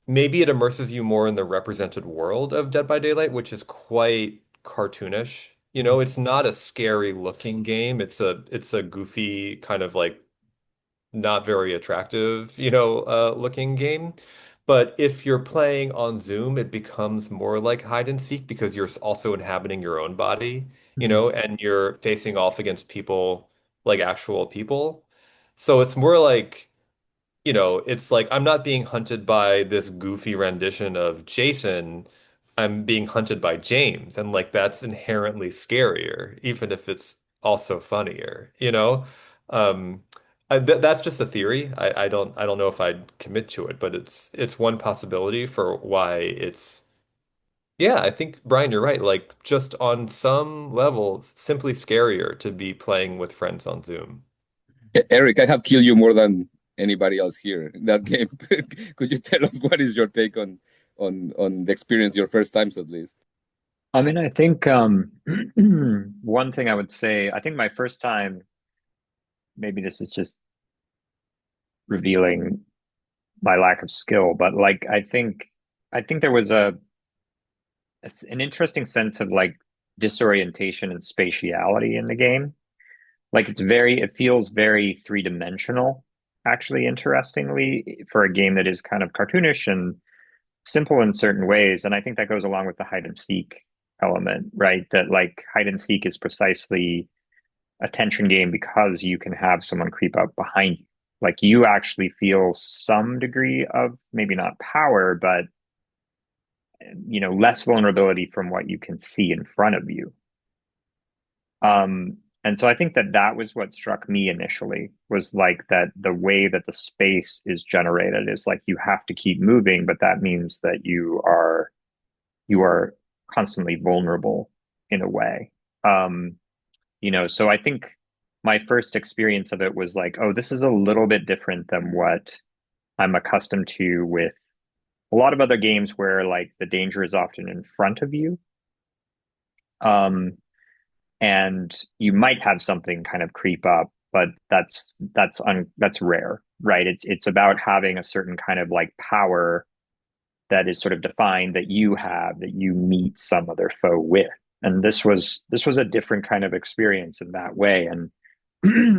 maybe it immerses you more in the represented world of Dead by Daylight, which is quite cartoonish. It's not a scary looking game. It's a goofy kind of like not very attractive, looking game. But if you're playing on Zoom, it becomes more like hide and seek because you're also inhabiting your own body,
Mhm.
and you're facing off against people like actual people. So it's more like, it's like I'm not being hunted by this goofy rendition of Jason. I'm being hunted by James. And like that's inherently scarier, even if it's also funnier. Um, that's just a theory. I don't know if I'd commit to it, but it's one possibility for why it's yeah, I think Brian, you're right. Like just on some level, it's simply scarier to be playing with friends on Zoom.
Eric, I have killed you more than anybody else here in that game. Could you tell us what is your take on the experience, your first times at least?
I mean, I think one thing I would say, I think my first time, maybe this is just revealing my lack of skill, but like I think there was an interesting sense of like disorientation and spatiality in the game. Like it feels very three-dimensional, actually, interestingly, for a game that is kind of cartoonish and simple in certain ways. And I think that goes along with the hide and seek. element, right? That like hide and seek is precisely a tension game because you can have someone creep up behind you. Like you actually feel some degree of maybe not power, but less vulnerability from what you can see in front of you. And so I think that that was what struck me initially was like that the way that the space is generated is like you have to keep moving, but that means that you are constantly vulnerable in a way. So I think my first experience of it was like, oh, this is a little bit different than what I'm accustomed to with a lot of other games where like the danger is often in front of you. Um, and you might have something kind of creep up, but that's rare, right? It's about having a certain kind of like power that is sort of defined that you have that you meet some other foe with. And this was a different kind of experience in that way. And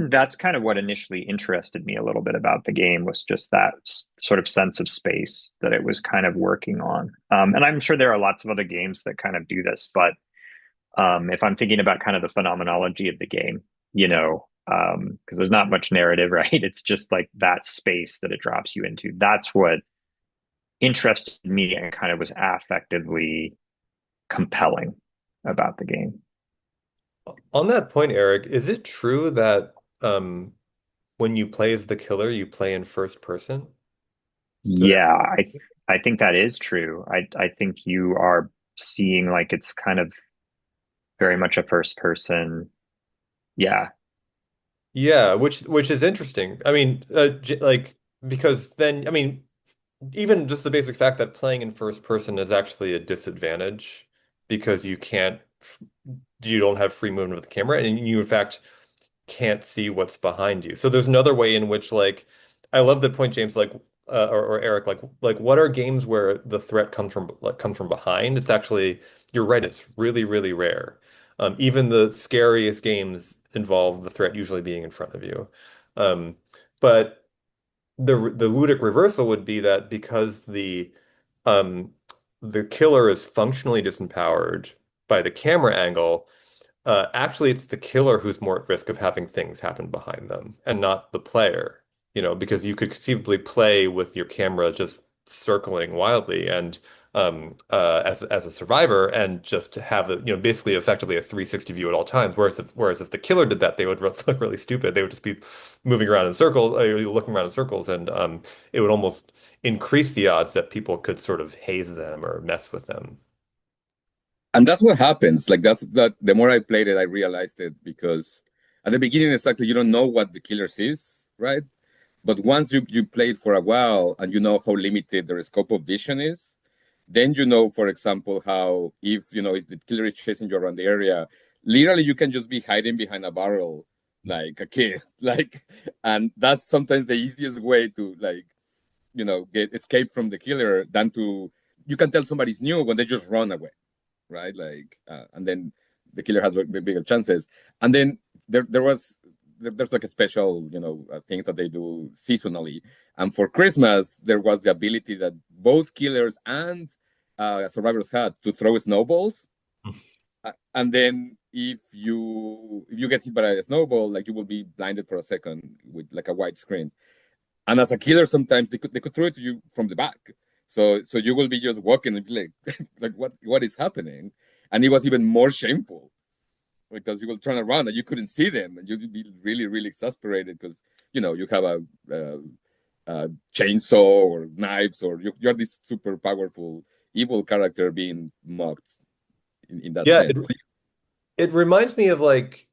that's kind of what initially interested me a little bit about the game was just that sort of sense of space that it was kind of working on. And I'm sure there are lots of other games that kind of do this, but if I'm thinking about kind of the phenomenology of the game, because there's not much narrative, right? It's just like that space that it drops you into. That's what interested me and kind of was affectively compelling about the game.
On that point, Eric, is it true that when you play as the killer, you play in first person? Did
Yeah, I think that is true. I think you are seeing like it's kind of very much a first person. Yeah.
Yeah, which is interesting. I mean, like because then I mean, even just the basic fact that playing in first person is actually a disadvantage because you don't have free movement of the camera, and you in fact can't see what's behind you. So there's another way in which like I love the point, James, like or Eric, like what are games where the threat comes from behind? It's actually you're right, it's really, really rare. Even the scariest games involve the threat usually being in front of you. Um, but the ludic reversal would be that because um the killer is functionally disempowered by the camera angle, actually, it's the killer who's more at risk of having things happen behind them and not the player, because you could conceivably play with your camera just circling wildly and as a survivor and just have basically effectively a 360 view at all times. Whereas if the killer did that, they would look really stupid. They would just be moving around in circles, looking around in circles, and it would almost increase the odds that people could sort of haze them or mess with them.
And that's what happens. Like that's that. The more I played it, I realized it because at the beginning, exactly, you don't know what the killer sees, right? But once you play it for a while and you know how limited their scope of vision is, then you know, for example, how if the killer is chasing you around the area, literally you can just be hiding behind a barrel like a kid, like, and that's sometimes the easiest way to get escape from the killer than to you can tell somebody's new when they just run away, right? Like, and then the killer has bigger chances. And then there's like a special, things that they do seasonally. And for Christmas, there was the ability that both killers and survivors had to throw snowballs. And then if you get hit by a snowball, like you will be blinded for a second with like a white screen. And as a killer, sometimes they could throw it to you from the back. So you will be just walking and be like, like what is happening? And it was even more shameful because you will turn around and you couldn't see them, and you'd be really really exasperated because you have a chainsaw or knives, or you're this super powerful evil character being mocked in that
Yeah,
sense.
it reminds me of like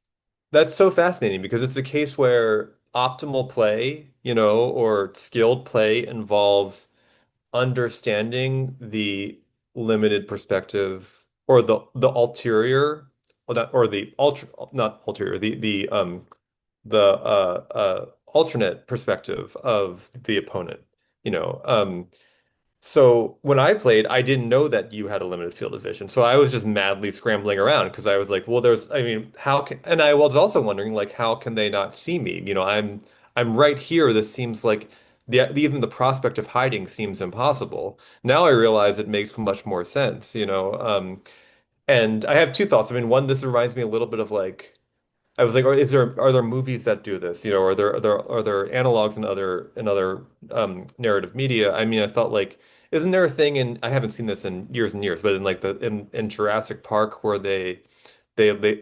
that's so fascinating because it's a case where optimal play, or skilled play involves understanding the limited perspective or the ulterior or the ultra not ulterior the alternate perspective of the opponent. You know, so when I played, I didn't know that you had a limited field of vision. So I was just madly scrambling around because I was like, well, I mean, how can, and I was also wondering like, how can they not see me? I'm right here. This seems like even the prospect of hiding seems impossible. Now I realize it makes much more sense, And I have two thoughts. I mean, one, this reminds me a little bit of like I was like, are there movies that do this? You know, are there analogs in other narrative media? I mean, I felt like isn't there a thing in I haven't seen this in years and years, but in like in Jurassic Park where they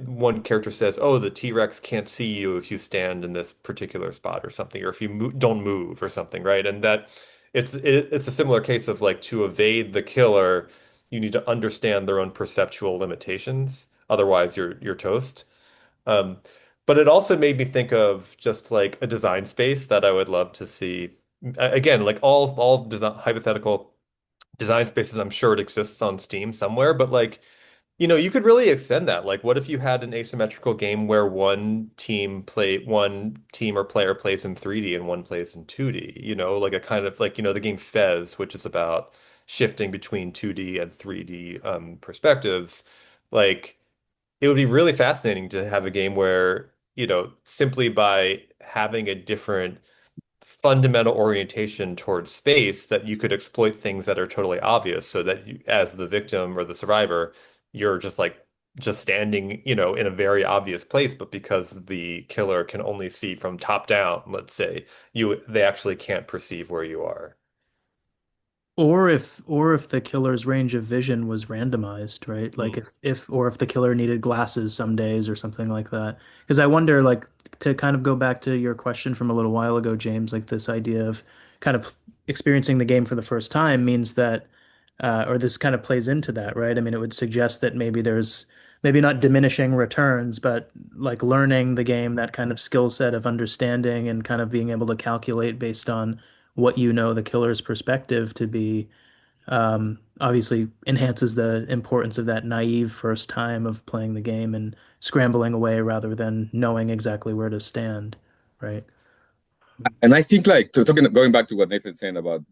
one character says, "Oh, the T-Rex can't see you if you stand in this particular spot or something, or if you don't move or something," right? And that it's a similar case of like to evade the killer, you need to understand their own perceptual limitations. Otherwise, you're toast. Um, but it also made me think of just like a design space that I would love to see. Again, like all design, hypothetical design spaces, I'm sure it exists on Steam somewhere, but like, you know, you could really extend that. Like, what if you had an asymmetrical game where one team or player plays in 3D and one plays in 2D, you know, like a kind of like, you know, the game Fez, which is about shifting between 2D and 3D perspectives. Like, it would be really fascinating to have a game where, you know, simply by having a different fundamental orientation towards space, that you could exploit things that are totally obvious so that you, as the victim or the survivor, you're just like just standing, you know, in a very obvious place, but because the killer can only see from top down, let's say, they actually can't perceive where you are.
Or if the killer's range of vision was randomized, right? Like
Hmm.
if the killer needed glasses some days or something like that. Because I wonder, like, to kind of go back to your question from a little while ago, James, like this idea of kind of experiencing the game for the first time means that or this kind of plays into that, right? I mean, it would suggest that maybe there's maybe not diminishing returns, but like learning the game, that kind of skill set of understanding and kind of being able to calculate based on what you know the killer's perspective to be obviously enhances the importance of that naive first time of playing the game and scrambling away rather than knowing exactly where to stand, right?
And I think like going back to what Nathan's saying about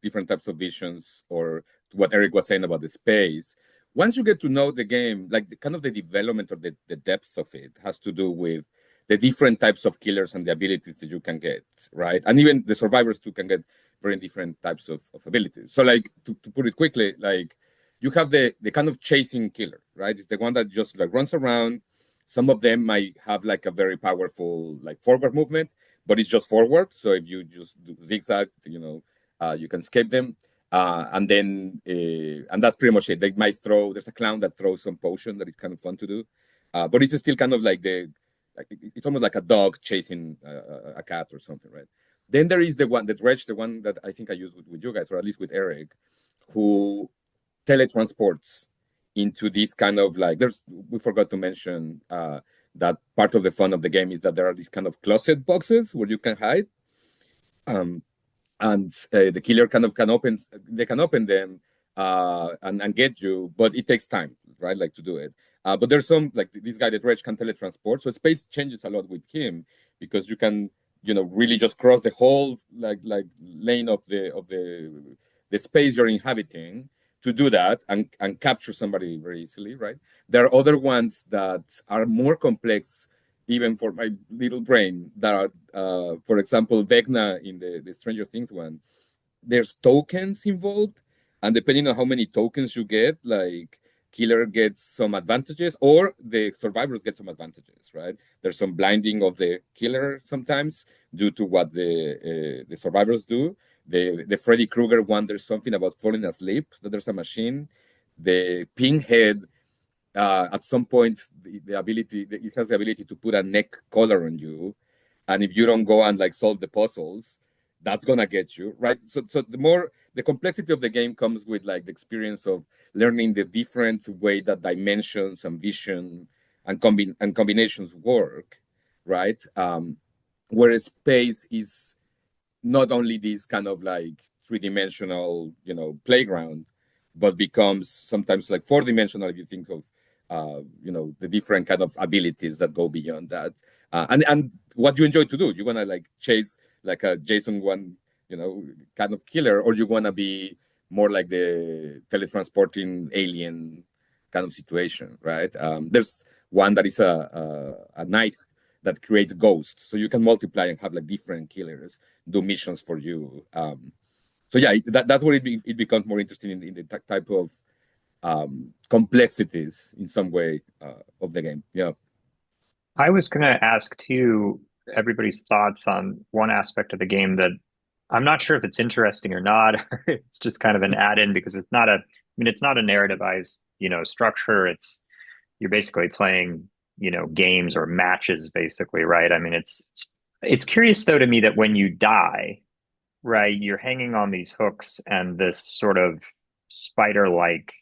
different types of visions, or to what Erik was saying about the space. Once you get to know the game, like kind of the development or the depth of it has to do with the different types of killers and the abilities that you can get, right? And even the survivors too can get very different types of abilities. So like to put it quickly, like you have the kind of chasing killer, right? It's the one that just like runs around. Some of them might have like a very powerful like forward movement, but it's just forward. So if you just do zigzag, you can escape them. And that's pretty much it. They might throw. There's a clown that throws some potion that is kind of fun to do, but it's still kind of like it's almost like a dog chasing a cat or something, right? Then there is the dredge, the one that I think I used with you guys, or at least with Erik, who teletransports into this kind of like we forgot to mention that part of the fun of the game is that there are these kind of closet boxes where you can hide, um, and the killer kind of can open them and get you, but it takes time, right? Like to do it. But there's some like this guy that Reg can teletransport, so space changes a lot with him because you can really just cross the whole like lane of the space you're inhabiting to do that and capture somebody very easily, right? There are other ones that are more complex even for my little brain that are for example Vecna in the Stranger Things one. There's tokens involved, and depending on how many tokens you get, like killer gets some advantages or the survivors get some advantages, right? There's some blinding of the killer sometimes due to what the survivors do. The Freddy Krueger one, there's something about falling asleep, that there's a machine. The Pinhead, at some point it has the ability to put a neck collar on you, and if you don't go and like solve the puzzles, that's gonna get you right. So the complexity of the game comes with like the experience of learning the different way that dimensions and vision and combinations work, right? Whereas space is not only this kind of like three-dimensional, playground, but becomes sometimes like four-dimensional if you think of, the different kind of abilities that go beyond that. And what you enjoy to do, you want to like chase like a Jason one, kind of killer, or you want to be more like the teletransporting alien kind of situation, right? There's one that is a knight that creates ghosts, so you can multiply and have like different killers do missions for you. So yeah, that's where it becomes more interesting in the type of complexities in some way of the game. Yeah.
I was going to ask too everybody's thoughts on one aspect of the game that I'm not sure if it's interesting or not, or it's just kind of an add-in because it's not it's not a narrativized, structure. You're basically playing, games or matches basically, right? I mean, it's curious though to me that when you die, right, you're hanging on these hooks and this sort of spider-like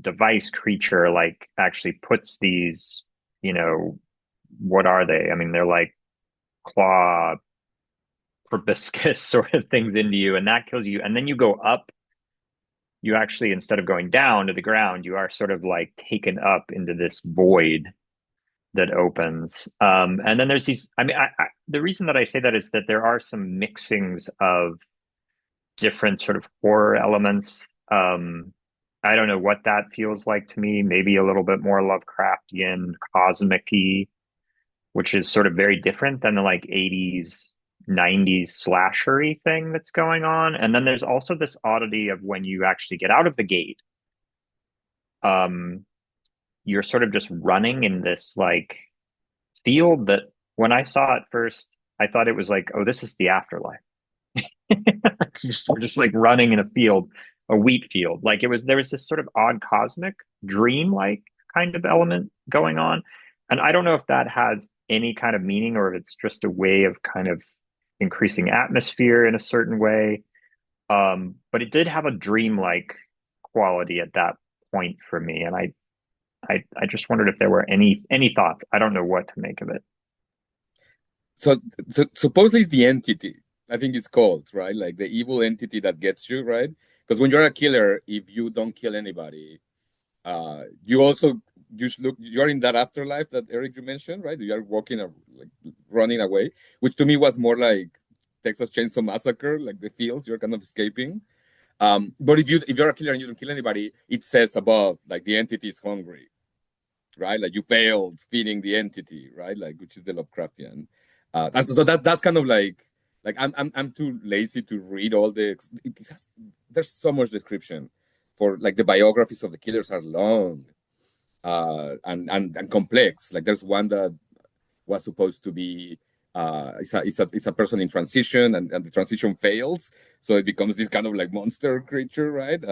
device creature like actually puts these, you know, what are they? I mean, they're like claw proboscis sort of things into you, and that kills you. And then you go up, you actually, instead of going down to the ground, you are sort of like taken up into this void that opens. And then there's these, the reason that I say that is that there are some mixings of different sort of horror elements. I don't know what that feels like to me. Maybe a little bit more Lovecraftian, cosmic-y, which is sort of very different than the like 80s, 90s slashery thing that's going on. And then there's also this oddity of when you actually get out of the gate, um, you're sort of just running in this like field that when I saw it first, I thought it was like, oh, this is the afterlife. Just like running in a field, a wheat field. Like there was this sort of odd cosmic dream like kind of element going on. And I don't know if that has any kind of meaning or if it's just a way of kind of increasing atmosphere in a certain way. But it did have a dream-like quality at that point for me. And I just wondered if there were any thoughts. I don't know what to make of it.
So, supposedly it's the entity. I think it's called, right? Like the evil entity that gets you, right? Because when you're a killer, if you don't kill anybody, you also you're in that afterlife that Erik you mentioned, right? You are walking like running away, which to me was more like Texas Chainsaw Massacre, like the fields you're kind of escaping. But if you're a killer and you don't kill anybody, it says above like the entity is hungry, right? Like you failed feeding the entity, right? Like which is the Lovecraftian. So that's kind of like I'm too lazy to read all there's so much description for like the biographies of the killers are long and complex. Like there's one that was supposed to be it's a person in transition and the transition fails, so it becomes this kind of like monster creature, right?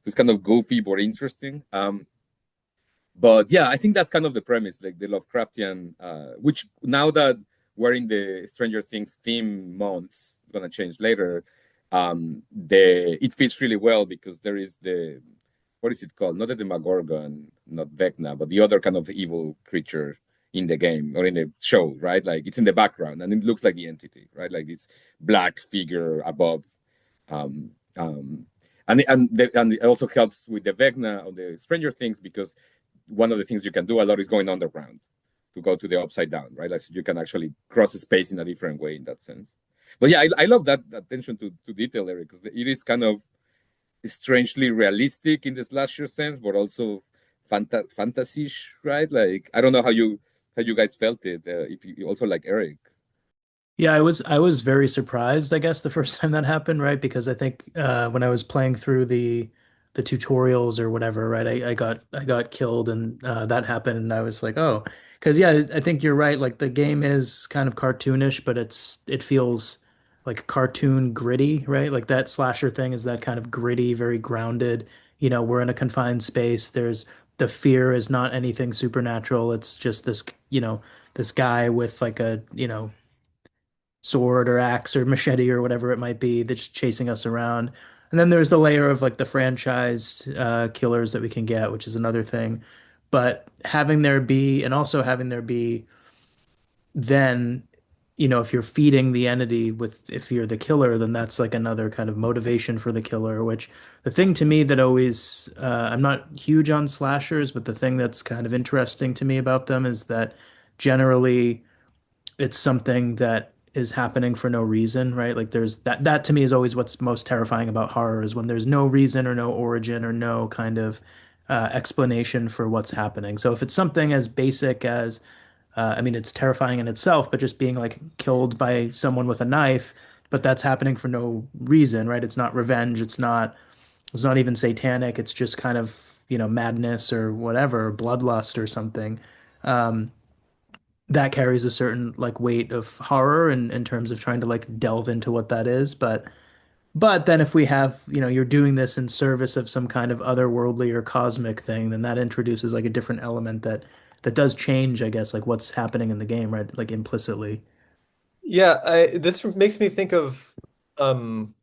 It's kind of goofy but interesting. But yeah, I think that's kind of the premise, like the Lovecraftian, which now that we're in the Stranger Things theme months, it's gonna change later. The it fits really well because there is the what is it called? Not the Demogorgon, not Vecna, but the other kind of evil creature in the game or in the show, right? Like it's in the background and it looks like the entity, right? Like this black figure above. Um, um, and it also helps with the Vecna or the Stranger Things because one of the things you can do a lot is going underground to go to the upside down, right? Like so you can actually cross space in a different way in that sense. But yeah, I love that attention to detail, Erik, because it is kind of strangely realistic in the slasher sense, but also fantasy-ish, right? Like I don't know how you guys felt it. If you also like Erik.
Yeah, I was very surprised, I guess, the first time that happened, right? Because I think when I was playing through the tutorials or whatever, right, I got killed and that happened and I was like, oh, because yeah, I think you're right. Like the game is kind of cartoonish, but it feels like cartoon gritty, right? Like that slasher thing is that kind of gritty, very grounded. We're in a confined space. The fear is not anything supernatural. It's just this guy with like a, sword or axe or machete or whatever it might be that's chasing us around. And then there's the layer of like the franchised killers that we can get, which is another thing. But having there be, and also having there be, then, if you're feeding the entity with, if you're the killer, then that's like another kind of motivation for the killer, which the thing to me that always, I'm not huge on slashers, but the thing that's kind of interesting to me about them is that generally it's something that is happening for no reason, right? Like there's that to me is always what's most terrifying about horror is when there's no reason or no origin or no kind of explanation for what's happening. So if it's something as basic as, I mean, it's terrifying in itself, but just being like killed by someone with a knife, but that's happening for no reason, right? It's not revenge. It's not It's not even satanic. It's just kind of, madness or whatever, bloodlust or something. Um, that carries a certain like weight of horror in terms of trying to like delve into what that is. But then if we have, you're doing this in service of some kind of otherworldly or cosmic thing, then that introduces like a different element that does change, I guess, like what's happening in the game, right? Like implicitly.
Yeah, this makes me think of um,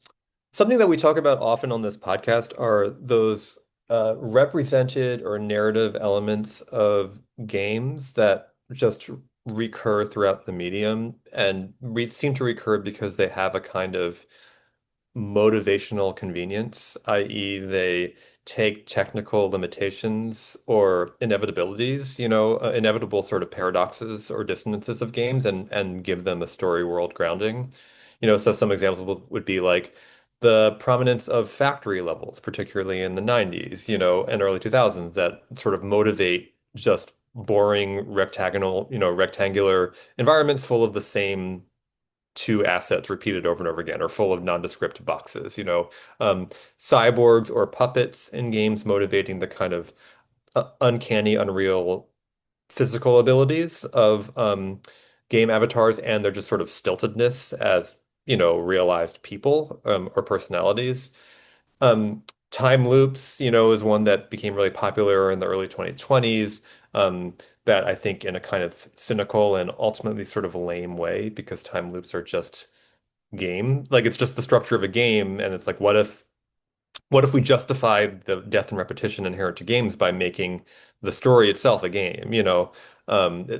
something that we talk about often on this podcast are those represented or narrative elements of games that just recur throughout the medium and re seem to recur because they have a kind of motivational convenience, i.e., they take technical limitations or inevitabilities, inevitable sort of paradoxes or dissonances of games and give them a story world grounding. So some examples would be like the prominence of factory levels, particularly in the 90s, and early 2000s, that sort of motivate just boring rectangular environments full of the same two assets repeated over and over again or full of nondescript boxes, um, cyborgs or puppets in games motivating the kind of uncanny, unreal physical abilities of game avatars and their just sort of stiltedness as, realized people or personalities. Time loops, is one that became really popular in the early 2020s. That I think in a kind of cynical and ultimately sort of lame way, because time loops are just game. Like it's just the structure of a game, and it's like, what if we justified the death and repetition inherent to games by making the story itself a game,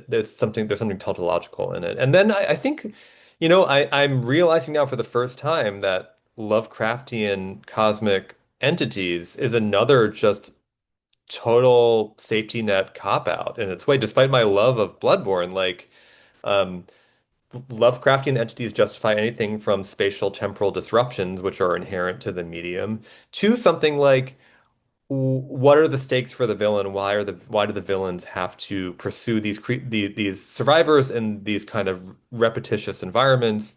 there's something tautological in it. And then I think, I'm realizing now for the first time that Lovecraftian cosmic entities is another just total safety net cop out in its way, despite my love of Bloodborne. Like, um, Lovecraftian entities justify anything from spatial temporal disruptions, which are inherent to the medium, to something like what are the stakes for the villain? Why do the villains have to pursue these survivors in these kind of repetitious environments?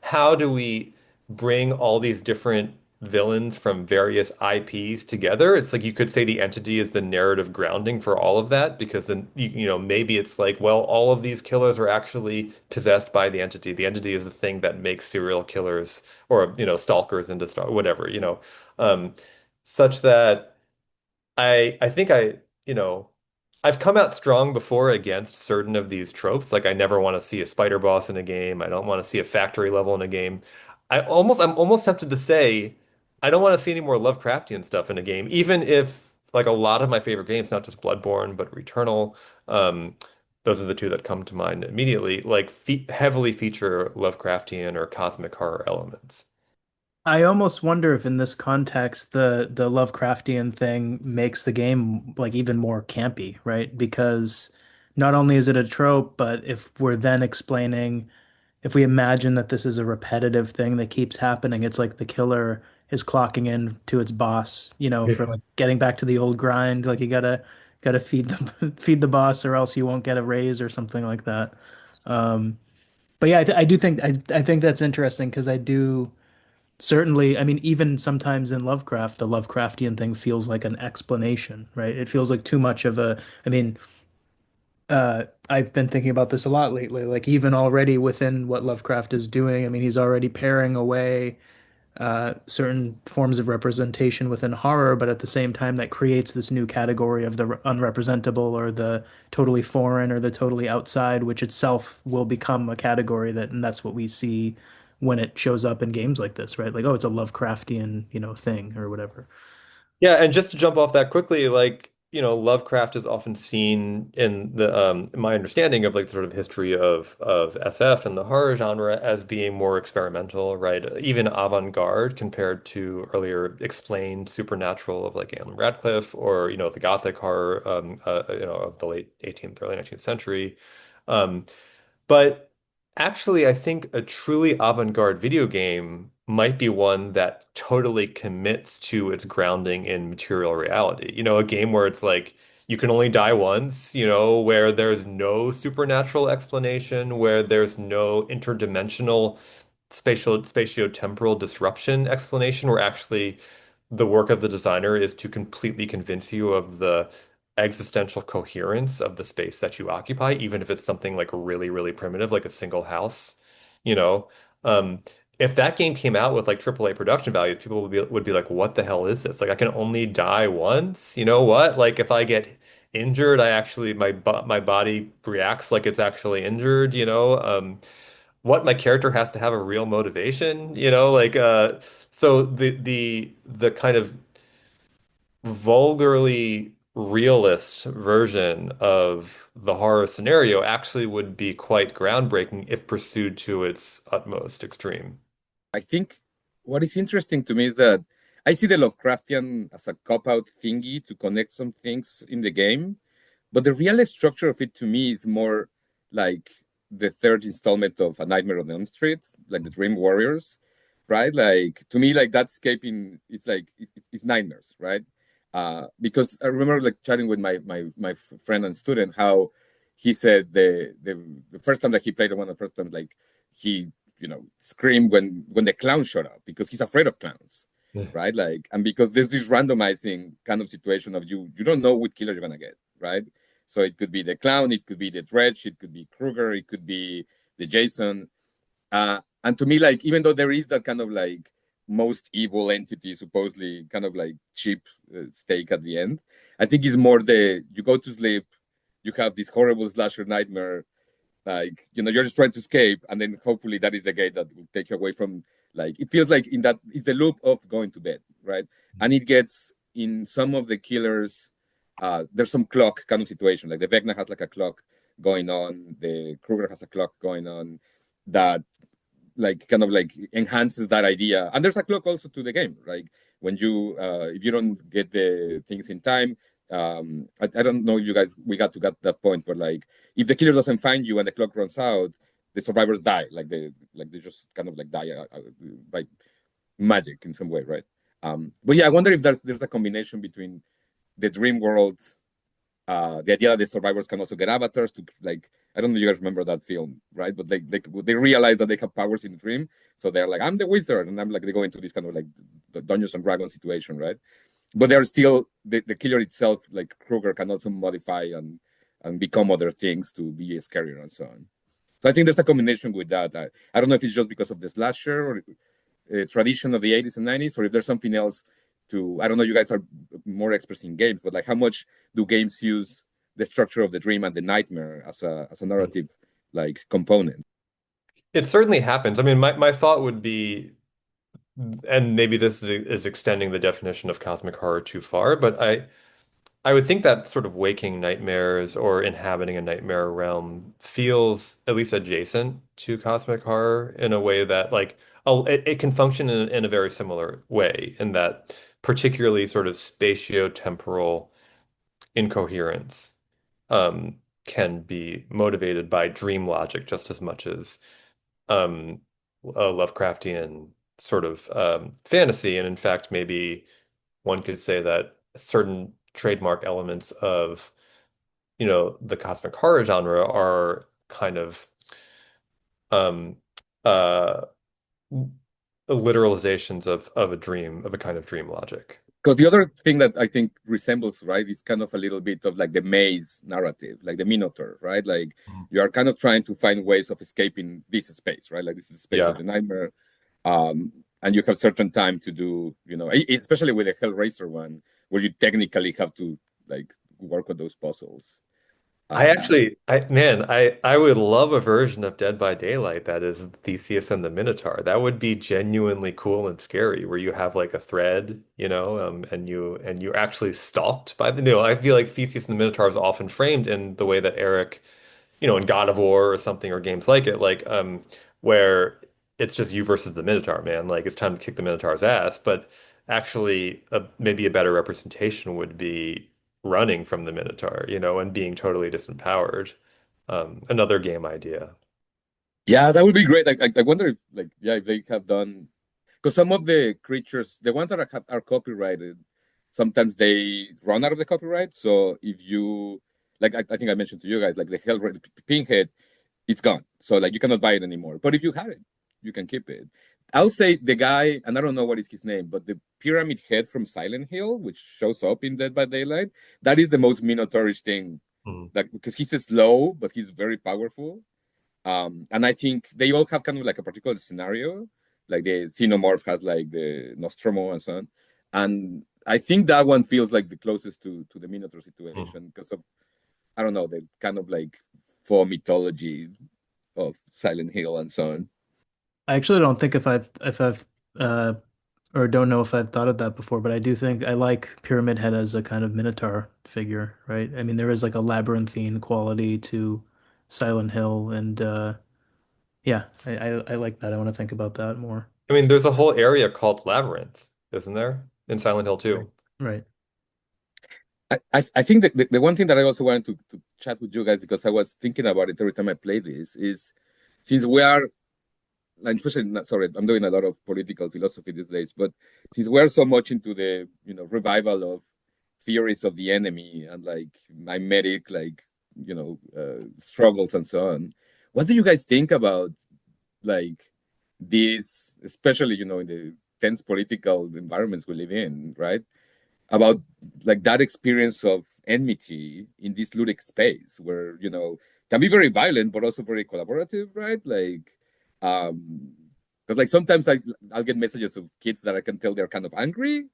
How do we bring all these different villains from various IPs together? It's like you could say the entity is the narrative grounding for all of that, because then maybe it's like, well, all of these killers are actually possessed by the entity. The entity is the thing that makes serial killers or stalkers into whatever, um, such that I think you know, I've come out strong before against certain of these tropes. Like I never want to see a spider boss in a game. I don't want to see a factory level in a game. I'm almost tempted to say I don't want to see any more Lovecraftian stuff in a game, even if like a lot of my favorite games, not just Bloodborne, but Returnal, um, those are the two that come to mind immediately, like fe heavily feature Lovecraftian or cosmic horror elements.
I almost wonder if in this context the Lovecraftian thing makes the game like even more campy, right? Because not only is it a trope, but if we're then explaining, if we imagine that this is a repetitive thing that keeps happening, it's like the killer is clocking in to its boss, for like getting back to the old grind, like you gotta feed the feed the boss or else you won't get a raise or something like that. Um, but yeah, I do think I think that's interesting because I do. Certainly, I mean, even sometimes in Lovecraft, the Lovecraftian thing feels like an explanation, right? It feels like too much of a, I mean, I've been thinking about this a lot lately. Like even already within what Lovecraft is doing, I mean, he's already paring away certain forms of representation within horror, but at the same time, that creates this new category of the unrepresentable or the totally foreign or the totally outside, which itself will become a category that, and that's what we see when it shows up in games like this, right? Like, oh, it's a Lovecraftian, thing or whatever.
Yeah, and just to jump off that quickly, like, Lovecraft is often seen in my understanding of like sort of history of SF and the horror genre as being more experimental, right? Even avant-garde compared to earlier explained supernatural of like Alan Radcliffe or, the Gothic horror of the late 18th, early 19th century. Um, but actually, I think a truly avant-garde video game might be one that totally commits to its grounding in material reality. A game where it's like you can only die once, where there's no supernatural explanation, where there's no interdimensional spatiotemporal disruption explanation, where actually the work of the designer is to completely convince you of the existential coherence of the space that you occupy, even if it's something like really, really primitive, like a single house, you know. Um, if that game came out with like AAA production values, people would be like, "What the hell is this? Like, I can only die once. You know what? Like, if I get injured, I actually my body reacts like it's actually injured. You know, what my character has to have a real motivation. You know, like so the kind of vulgarly realist version of the horror scenario actually would be quite groundbreaking if pursued to its utmost extreme.
I think what is interesting to me is that I see the Lovecraftian as a cop-out thingy to connect some things in the game, but the real structure of it to me is more like the third installment of A Nightmare on Elm Street, like the Dream Warriors, right? Like to me, like that escaping is like it's nightmares, right? Because I remember like chatting with my friend and student how he said the first time that he played one of the first times like he screamed when the clown showed up because he's afraid of clowns,
Yeah.
right? Like, and because there's this randomizing kind of situation of you don't know what killer you're gonna get, right? So it could be the clown, it could be the Dredge, it could be Kruger, it could be the Jason. And to me, like, even though there is that kind of like most evil entity, supposedly kind of like cheap stake at the end, I think it's more the you go to sleep, you have this horrible slasher nightmare, like you're just trying to escape, and then hopefully that is the gate that will take you away from. Like it feels like in that it's the loop of going to bed, right? And it gets in some of the killers. There's some clock kind of situation, like the Vecna has like a clock going on, the Kruger has a clock going on that like kind of like enhances that idea. And there's a clock also to the game, like when you if you don't get the things in time. I don't know if you guys we got to get that point, but like if the killer doesn't find you and the clock runs out, the survivors die. Like they just kind of like die by magic in some way, right? But yeah, I wonder if there's a combination between the dream world, the idea that the survivors can also get avatars to like I don't know if you guys remember that film, right? But they realize that they have powers in the dream, so they're like, I'm the wizard, and I'm like they go into this kind of like the Dungeons and Dragons situation, right? But they're still the killer itself, like Kruger, can also modify and become other things to be scarier and so on. So I think there's a combination with that. I don't know if it's just because of the slasher or tradition of the 80s and 90s, or if there's something else to, I don't know, you guys are more experts in games, but like how much do games use the structure of the dream and the nightmare as a narrative like component?
It certainly happens. I mean, my thought would be, and maybe this is extending the definition of cosmic horror too far, but I would think that sort of waking nightmares or inhabiting a nightmare realm feels at least adjacent to cosmic horror in a way that like it can function in a very similar way in that particularly sort of spatio-temporal incoherence can be motivated by dream logic just as much as a Lovecraftian sort of fantasy. And in fact, maybe one could say that certain trademark elements of, the cosmic horror genre are kind of um, uh, literalizations of a dream, of a kind of dream logic.
Because the other thing that I think resembles, right, is kind of a little bit of like the maze narrative, like the Minotaur, right? Like
Mhm.
you are kind of trying to find ways of escaping this space, right? Like this is the space of
Yeah.
the nightmare. And you have certain time to do, especially with the Hellraiser one, where you technically have to like work on those puzzles.
I
Um,
actually, I would love a version of Dead by Daylight that is Theseus and the Minotaur. That would be genuinely cool and scary, where you have like a thread, and you're actually stalked by I feel like Theseus and the Minotaur is often framed in the way that Eric, in God of War or something, or games like it, like where it's just you versus the Minotaur, man. Like it's time to kick the Minotaur's ass. But actually, maybe a better representation would be running from the Minotaur, and being totally disempowered. Another game idea.
yeah, that would be great. I wonder if like yeah, if they have done because some of the creatures, the ones that are copyrighted, sometimes they run out of the copyright. So if you like, I think I mentioned to you guys like the Pinhead, it's gone. So like you cannot buy it anymore. But if you have it, you can keep it. I'll say the guy, and I don't know what is his name, but the pyramid head from Silent Hill, which shows up in Dead by Daylight, that is the most Minotaurish thing.
Mm.
Like because he's slow, but he's very powerful. And I think they all have kind of like a particular scenario. Like the Xenomorph has like the Nostromo and so on. And I think that one feels like the closest to the Minotaur
Mm.
situation because of I don't know, the kind of like faux mythology of Silent Hill and so on.
I actually don't think if I've uh or don't know if I've thought of that before, but I do think I like Pyramid Head as a kind of Minotaur figure, right? I mean, there is like a labyrinthine quality to Silent Hill, and yeah, I like that. I want to think about that more.
I mean, there's a whole area called Labyrinth, isn't there? In Silent Hill
Right.
2.
Right.
I think that the one thing that I also wanted to chat with you guys because I was thinking about it every time I play this is since we are and especially not, sorry, I'm doing a lot of political philosophy these days, but since we're so much into the revival of theories of the enemy and like mimetic like struggles and so on, what do you guys think about like these, especially in the tense political environments we live in, right? About like that experience of enmity in this ludic space where can be very violent but also very collaborative, right? Like um because like sometimes I'll get messages of kids that I can tell they're kind of angry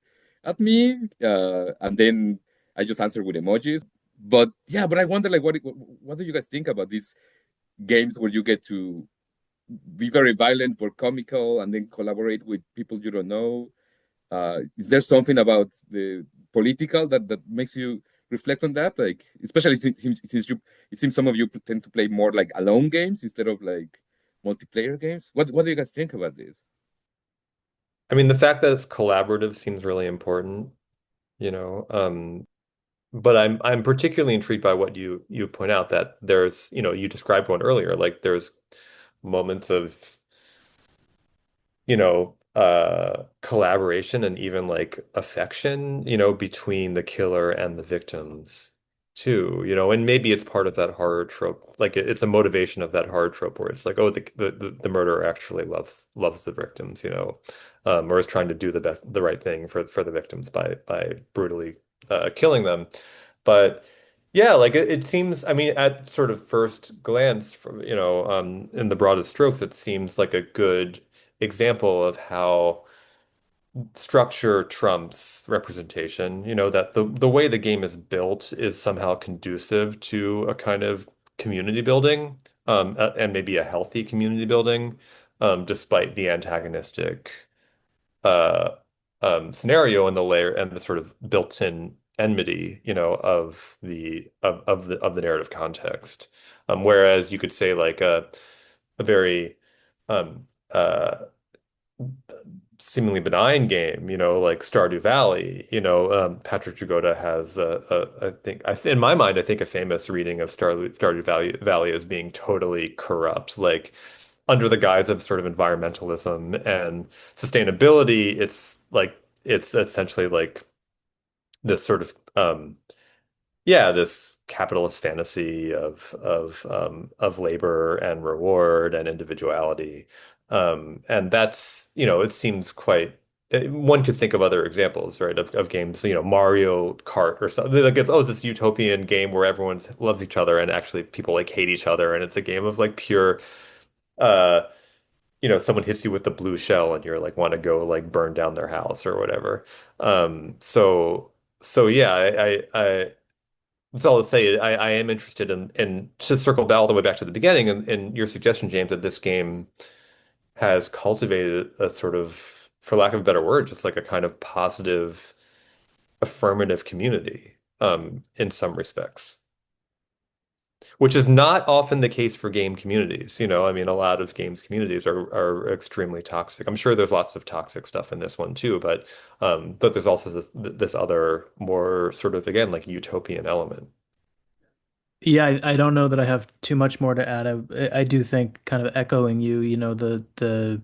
at me, and then I just answer with emojis. But yeah, but I wonder like what do you guys think about these games where you get to be very violent but comical and then collaborate with people you don't know? Is there something about the political that makes you reflect on that? Like, especially since it seems some of you tend to play more like alone games instead of like multiplayer games. What do you guys think about this?
I mean, the fact that it's collaborative seems really important, you know. But I'm particularly intrigued by what you point out that there's, you described one earlier, like there's moments of collaboration and even like affection, between the killer and the victims too, and maybe it's part of that horror trope. Like it's a motivation of that horror trope where it's like, oh, the murderer actually loves the victims, or is trying to do the right thing for the victims by brutally killing them. But yeah, like it seems, I mean, at sort of first glance, from in the broadest strokes, it seems like a good example of how structure trumps representation. That the way the game is built is somehow conducive to a kind of community building, and maybe a healthy community building, despite the antagonistic uh, scenario and the layer and the sort of built-in enmity, of the narrative context. Whereas you could say like a very um, uh, seemingly benign game, like Stardew Valley, Patrick Jagoda has I think in my mind, I think a famous reading of Stardew Valley as being totally corrupt, like under the guise of sort of environmentalism and sustainability. It's essentially like this sort of yeah, this capitalist fantasy of labor and reward and individuality. And that's, it seems quite one could think of other examples, right, of games, Mario Kart or something. Like it's this utopian game where everyone loves each other and actually people like hate each other, and it's a game of like pure uh someone hits you with the blue shell and you're like want to go like burn down their house or whatever. So yeah, that's all to say. I am interested in to circle back all the way back to the beginning and your suggestion, James, that this game has cultivated a sort of, for lack of a better word, just like a kind of positive, affirmative community, in some respects, which is not often the case for game communities. I mean, a lot of games communities are extremely toxic. I'm sure there's lots of toxic stuff in this one too, but there's also this other more sort of again like utopian element.
Yeah, I don't know that I have too much more to add. I do think kind of echoing you, the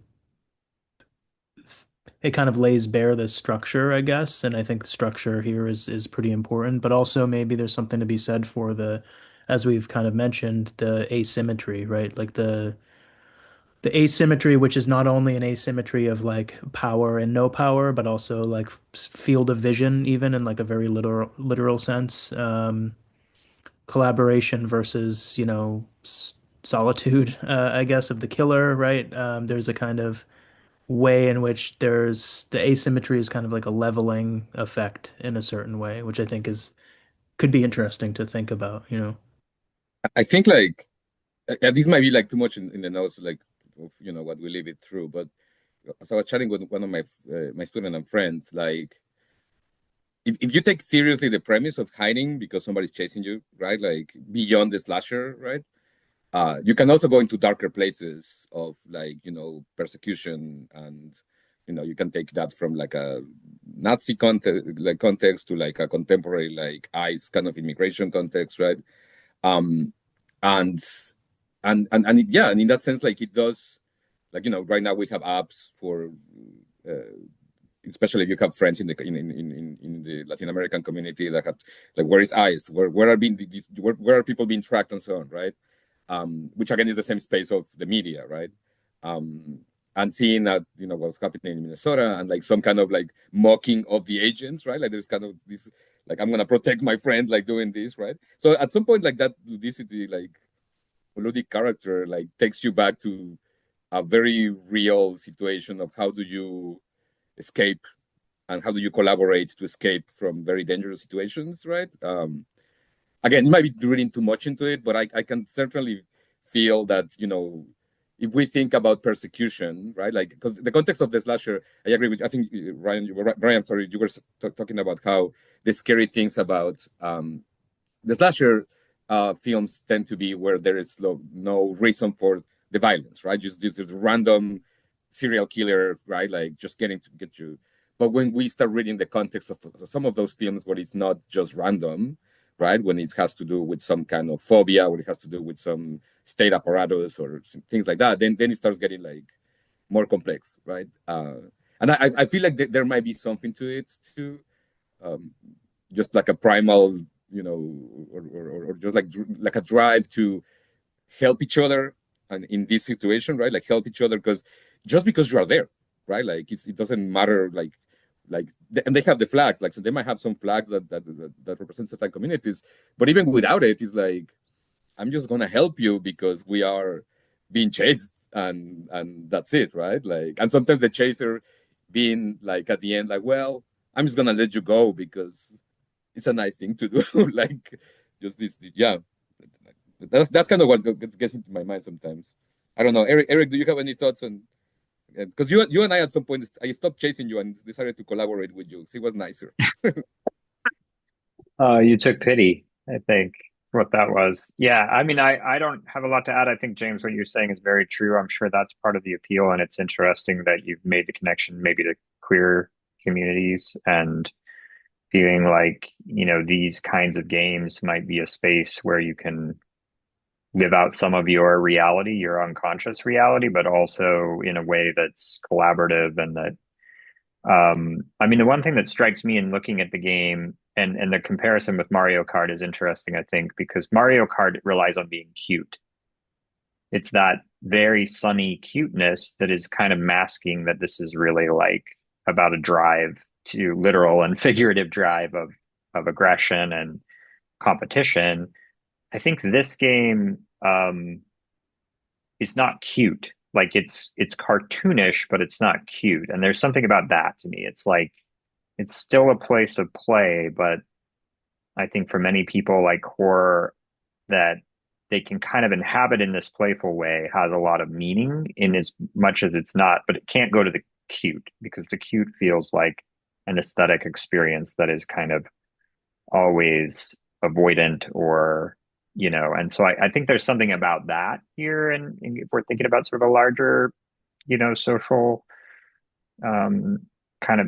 it kind of lays bare the structure, I guess, and I think the structure here is pretty important, but also maybe there's something to be said for as we've kind of mentioned, the asymmetry, right? Like the asymmetry, which is not only an asymmetry of like power and no power, but also like field of vision, even in like a very literal sense. Collaboration versus, solitude, I guess, of the killer, right? There's a kind of way in which there's the asymmetry is kind of like a leveling effect in a certain way, which I think is could be interesting to think about.
I think like this might be like too much in the nose, like of, what we live it through. But as I was chatting with one of my student and friends, like if you take seriously the premise of hiding because somebody's chasing you, right? Like beyond the slasher, right? You can also go into darker places of like persecution, and you can take that from like a Nazi context to like a contemporary like ICE kind of immigration context, right? Um, and yeah, and in that sense, like it does, like right now we have apps for uh, especially if you have friends in the Latin American community that have like where is ICE, where are people being tracked and so on, right? Which again is the same space of the media, right? Um, and seeing that what's happening in Minnesota and like some kind of like mocking of the agents, right? Like there's kind of this like I'm gonna protect my friend like doing this, right? So at some point like that ludicity, like ludic character, like takes you back to a very real situation of how do you escape and how do you collaborate to escape from very dangerous situations, right? Again, it might be reading too much into it, but I can certainly feel that, if we think about persecution, right? Like, because the context of the slasher, I agree with, I think, Ryan, Brian, sorry, you were talking about how the scary things about the slasher films tend to be where there is no reason for the violence, right? Just this random serial killer, right? Like just getting to get you. But when we start reading the context of some of those films where it's not just random, right? When it has to do with some kind of phobia, when it has to do with some state apparatus or things like that, then it starts getting like more complex, right? And I feel like there might be something to it too, um, just like a primal, or just like a drive to help each other, and in this situation, right, like help each other because just because you are there, right, like it doesn't matter, and they have the flags, like so they might have some flags that represent certain communities, but even without it, it's like I'm just gonna help you because we are being chased, and that's it, right? Like, and sometimes the chaser being like at the end, like, well, I'm just gonna let you go because it's a nice thing to do. Like, just this, yeah. That's kind of what gets into my mind sometimes. I don't know, Eric. Do you have any thoughts on? Because you and I at some point I stopped chasing you and decided to collaborate with you. So it was nicer.
You took pity, I think, is what that was. Yeah, I mean, I don't have a lot to add. I think, James, what you're saying is very true. I'm sure that's part of the appeal, and it's interesting that you've made the connection maybe to queer communities and feeling like, these kinds of games might be a space where you can live out some of your reality, your unconscious reality, but also in a way that's collaborative and that I mean, the one thing that strikes me in looking at the game and the comparison with Mario Kart is interesting, I think, because Mario Kart relies on being cute. It's that very sunny cuteness that is kind of masking that this is really like about a drive to literal and figurative drive of aggression and competition. I think this game is not cute. Like it's cartoonish, but it's not cute. And there's something about that to me. It's like it's still a place of play, but I think for many people, like horror, that they can kind of inhabit in this playful way has a lot of meaning in as much as it's not, but it can't go to the cute because the cute feels like an aesthetic experience that is kind of always avoidant or and so I think there's something about that here, and if we're thinking about sort of a larger social um kind of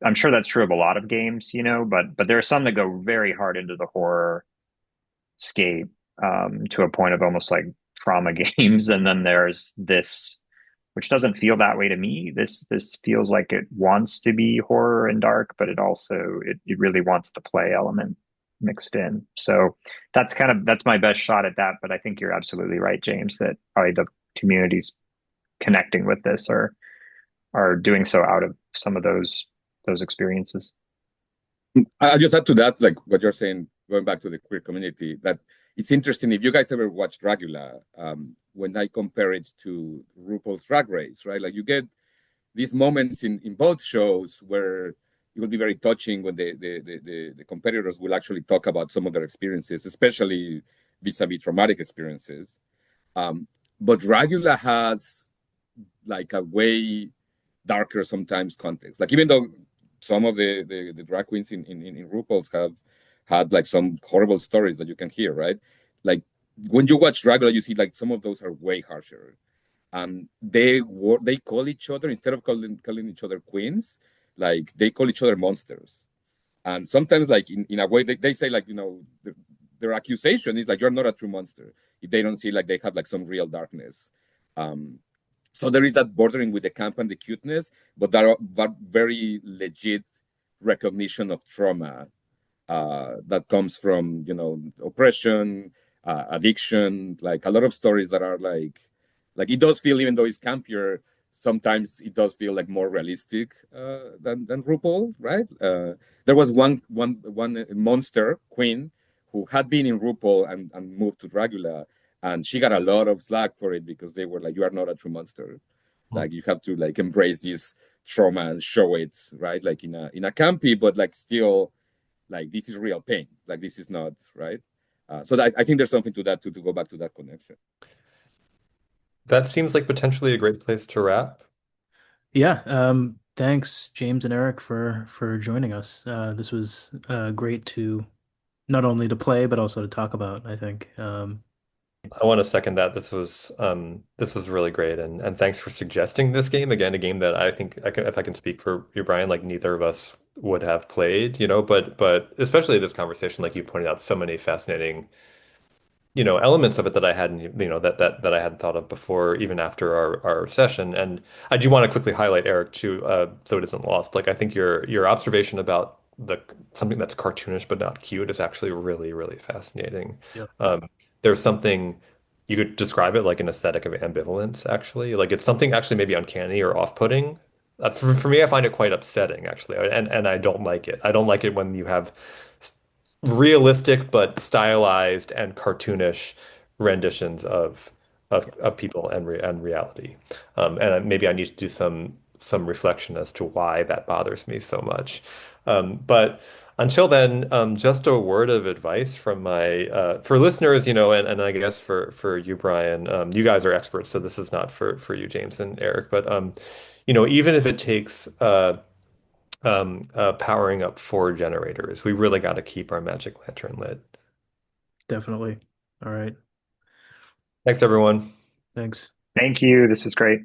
I'm sure that's true of a lot of games, but there are some that go very hard into the horror scape, to a point of almost like trauma games, and then there's this which doesn't feel that way to me. This feels like it wants to be horror and dark, but it really wants the play element mixed in. So that's my best shot at that. But I think you're absolutely right, James, that probably the communities connecting with this are doing so out of some of those experiences.
I'll just add to that, like what you're saying, going back to the queer community, that it's interesting if you guys ever watched Dracula, when I compare it to RuPaul's Drag Race, right? Like you get these moments in both shows where it will be very touching when the competitors will actually talk about some of their experiences, especially vis-a-vis traumatic experiences. But Dracula has like a way darker sometimes context. Like even though some of the drag queens in RuPaul's have had like some horrible stories that you can hear, right? Like when you watch Dracula, you see like some of those are way harsher. They call each other instead of calling each other queens, like they call each other monsters. And sometimes like in a way they say like, their accusation is like you're not a true monster if they don't see like they have like some real darkness. Um, so there is that bordering with the camp and the cuteness, but there are but very legit recognition of trauma that comes from oppression, addiction, like a lot of stories that are like it does feel, even though it's campier, sometimes it does feel like more realistic than RuPaul, right? There was one monster queen who had been in RuPaul and moved to Dracula, and she got a lot of slack for it because they were like, "You are not a true monster. Like you have to like embrace this trauma and show it, right? Like in a campy, but like still like this is real pain. Like this is not right." So I think there's something to that to go back to that connection.
That seems like potentially a great place to wrap.
Yeah, thanks, James and Eric, for joining us. This was great to not only to play but also to talk about, I think.
I want to second that. This was really great, and thanks for suggesting this game again. A game that I think if I can speak for you, Bryan, like neither of us would have played, but especially this conversation, like you pointed out, so many fascinating elements of it that I hadn't, that I hadn't thought of before, even after our session. And I do want to quickly highlight Eric too, so it isn't lost. Like I think your observation about the something that's cartoonish but not cute is actually really, really fascinating.
Yep.
Um, there's something you could describe it like an aesthetic of ambivalence, actually. Like it's something actually maybe uncanny or off-putting. For me, I find it quite upsetting, actually, and I don't like it. I don't like it when you have realistic but stylized and cartoonish renditions of people and reality. And maybe I need to do some reflection as to why that bothers me so much. But until then, just a word of advice from my for listeners, and I guess for you, Bryan, you guys are experts, so this is not for you, James and Eric, but even if it takes powering up 4 generators. We really got to keep our magic lantern lit.
Definitely. All right.
Thanks, everyone.
Thanks.
Thank you. This was great.